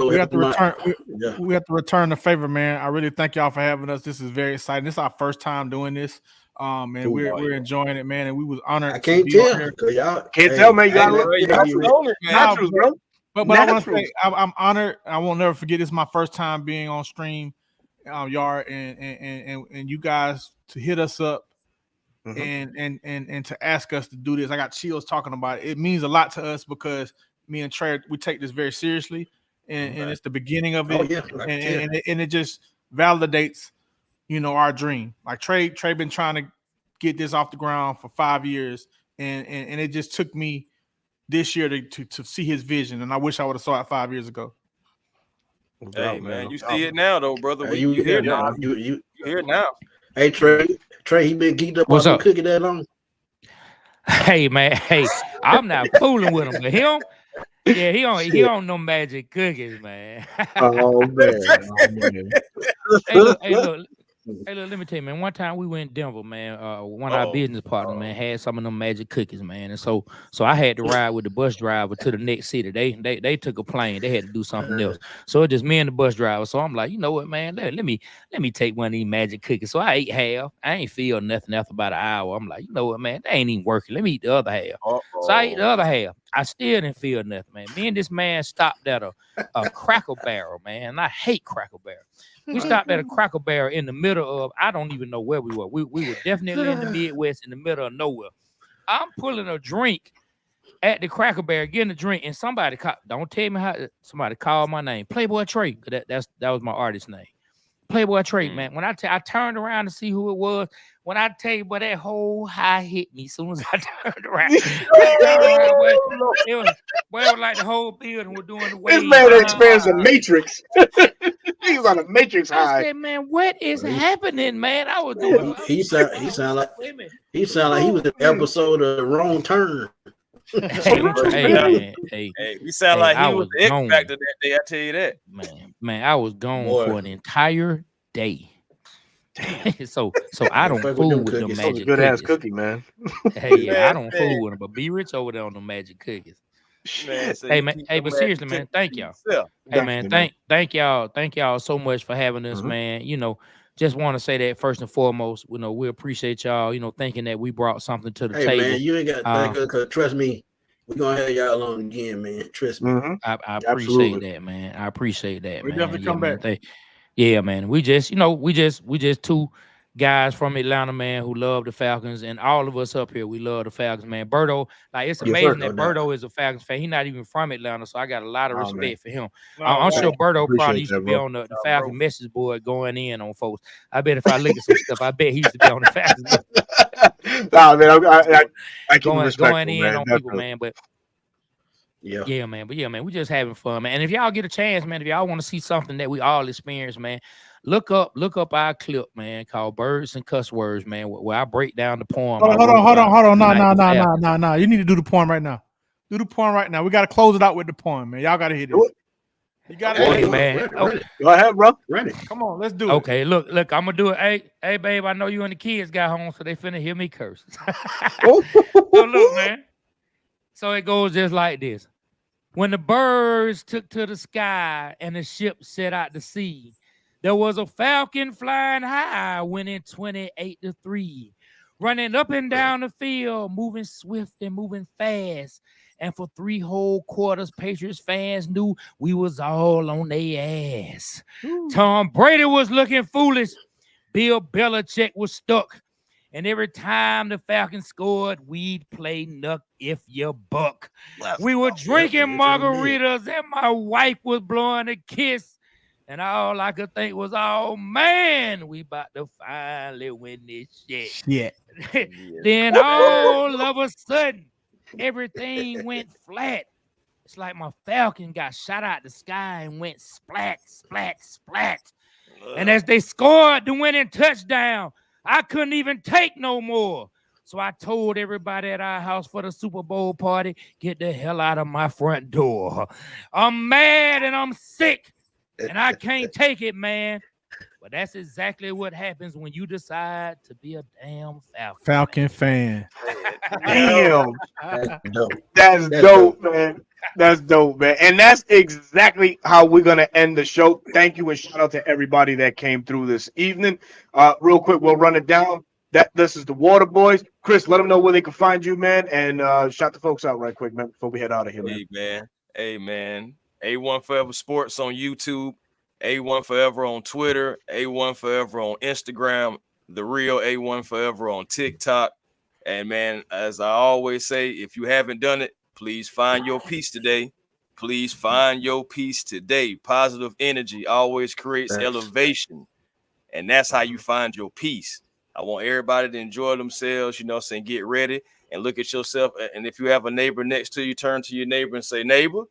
We have to return the favor, man. I really thank y'all for having us. This is very exciting. This is our first time doing this. And we're enjoying it, man. And we was honored. I can't tell. Y'all can't tell, man. You gotta naturals, bro. But I want to say I'm honored. I won't never forget. This is my first time being on stream, Yard, and you guys to hit us up and to ask us to do this. I got chills talking about it. It means a lot to us because me and Trey, we take this very seriously, and it's the beginning of it. And it just validates, our dream. Like Trey been trying to get this off the ground for 5 years, and it just took me this year to see his vision, and I wish I would have saw it 5 years ago. Hey man, you see it now though, brother. You hear now. You hear now. Hey Trey, he been geeked up What's on up? cookie that long. Hey man, hey, I'm not fooling with him, but him, yeah, he on no magic cookies, man. Oh man. Hey look, let me tell you, man. One time we went in Denver, man. One of our business partners, man, had some of them magic cookies, man. And so I had to ride with the bus driver to the next city. They took a plane. They had to do something else. So it just me and the bus driver. So I'm like, you know what, man? Let me take one of these magic cookies. So I ate half. I ain't feel nothing after about an hour. I'm like, you know what, man? They ain't even working. Let me eat the other half. So I ate the other half. I still didn't feel nothing, man. Me and this man stopped at a Cracker Barrel, man. And I hate Cracker Barrel. We stopped at a Cracker Barrel in the middle of, I don't even know where we were. We were definitely in the Midwest, in the middle of nowhere. I'm pulling a drink at the Cracker Barrel, getting a drink, and somebody don't tell me how. Somebody called my name, Playboy Trey. That was my artist name, Playboy Trey. Man, when I turned around to see who it was. When I tell you, but that whole high hit me as soon as I turned around. It was like the whole building was doing the wave. This man experienced the Matrix. He was on a Matrix high. I said, man, what is happening, man? I was doing. He sound like he was in an episode of Wrong Turn. Hey, we sound like he was the X Factor that day. I tell you that, man, I was gone for an entire day. so I don't fool with them magic good cookies. Ass cookie, man. Hey, I don't fool with them, but be rich over there on the magic cookies. Man, but seriously, man, thank y'all. Hey, man, thank y'all so much for having us, man. You know, just want to say that first and foremost, you know, we appreciate y'all, you know, thinking that we brought something to the table. Man, you ain't got to thank us, because trust me, we're gonna have y'all on again, man. Trust me. I appreciate that, man. I appreciate that, we man. Definitely come back. Yeah, man. We just two guys from Atlanta, man, who love the Falcons, and all of us up here, we love the Falcons, man. Berto, like, it's amazing that Berto is a Falcons fan. He's not even from Atlanta, so I got a lot of respect for him. I'm sure Berto probably used to be on the Falcon message board going in on folks. I bet if I look at some stuff, I bet he used to be on the Falcons. Nah, man, I going in on people, man, but yeah, man. But yeah, man, we just having fun, man. And if y'all get a chance, man, if y'all want to see something that we all experience, man, look up our clip, man, called Birds and Cuss Words, man, where I break down the poem. Hold on. No. You need to do the poem right now. Do the poem right now. We got to close it out with the poem, man. Y'all got to hit it. You got it, man. Ready. Go ahead, bro. Ready. Come on, let's do it. Okay, look, I'm gonna do it. Hey, babe, I know you and the kids got home, so they finna hear me curse. So look, man. So it goes just like this. When the birds took to the sky and the ship set out to sea, there was a falcon flying high, winning 28-3, running up and down the field, moving swift and moving fast. And for 3 whole quarters, Patriots fans knew we was all on their ass. Ooh. Tom Brady was looking foolish. Bill Belichick was stuck. And every time the Falcons scored, we'd play Nuck If You Buck. We were drinking margaritas, and my wife was blowing a kiss. And all I could think was, oh, man, we about to finally win this shit. Yeah. Then all of a sudden, everything went flat. It's like my Falcon got shot out the sky and went splat, splat, splat. And as they scored the winning touchdown, I couldn't even take no more. So I told everybody at our house for the Super Bowl party, get the hell out of my front door. I'm mad and I'm sick, and I can't take it, man. But that's exactly what happens when you decide to be a damn Falcon fan. Damn. That's dope, man. That's dope, man. And that's exactly how we're going to end the show. Thank you, and shout out to everybody that came through this evening. Real quick, we'll run it down. This is the WaterBoyz. Chris, let them know where they can find you, man, and shout the folks out right quick, man, before we head out of here, man. Hey, man. A1 Forever Sports on YouTube. A1 Forever on Twitter. A1 Forever on Instagram. The real A1 Forever on TikTok. And, man, as I always say, if you haven't done it, please find your peace today. Please find your peace today. Positive energy always creates elevation. And that's how you find your peace. I want everybody to enjoy themselves, saying, get ready and look at yourself. And if you have a neighbor next to you, turn to your neighbor and say, neighbor,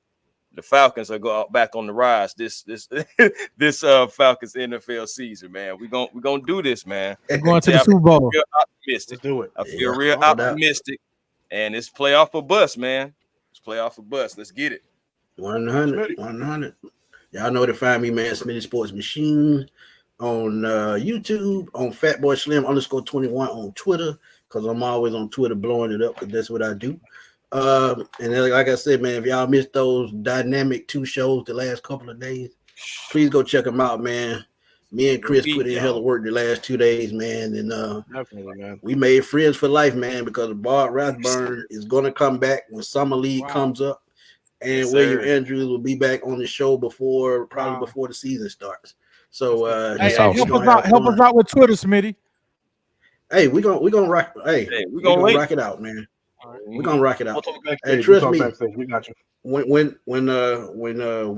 the Falcons are back on the rise this Falcons NFL season, man. We're gonna do this, man. Going to the Super Bowl. Optimistic. Let's do it. I feel real optimistic, and it's playoff or bust, man. It's playoff or bust. Let's get it. 100. Y'all know where to find me, man. Smitty Sports Machine on YouTube, on Fatboy Slim _21 on Twitter, because I'm always on Twitter blowing it up, because that's what I do. And then, like I said, man, if y'all missed those dynamic 2 shows the last couple of days, please go check them out, man. Me and Chris put in hell of work the last 2 days, man, and definitely, man. We made friends for life, man, because Bart Rathburn is going to come back when Summer League comes up, and William Andrews will be back on the show before the season starts. So help us out with Twitter, Smitty. Hey, we're gonna rock. Hey, we're gonna rock it out, man. We're gonna rock it out. And trust me, we got you. When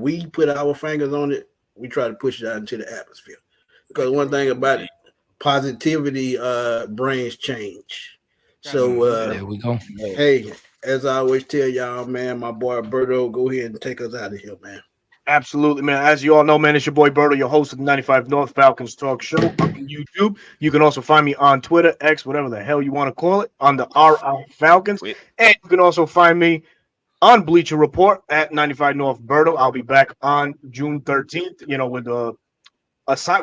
we put our fingers on it, we try to push it out into the atmosphere. Because one thing about it, positivity brings change. So there we go. Hey, as I always tell y'all, man, my boy Berto, go ahead and take us out of here, man. Absolutely, man. As you all know, man, it's your boy Berto, your host of the 95 North Falcons Talk Show on YouTube. You can also find me on Twitter, X, whatever the hell you want to call it, on the RI Falcons. And you can also find me on Bleacher Report at 95 North Berto. I'll be back on June 13th, with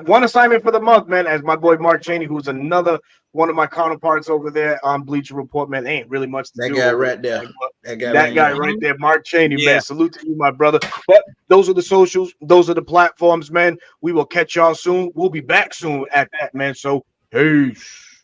one assignment for the month, man, as my boy Mark Cheney, who's another one of my counterparts over there on Bleacher Report, man. Ain't really much to do. That guy right there. That guy right there, Mark Cheney, man. Salute to you, my brother. But those are the socials. Those are the platforms, man. We will catch y'all soon. We'll be back soon at that, man. So, peace.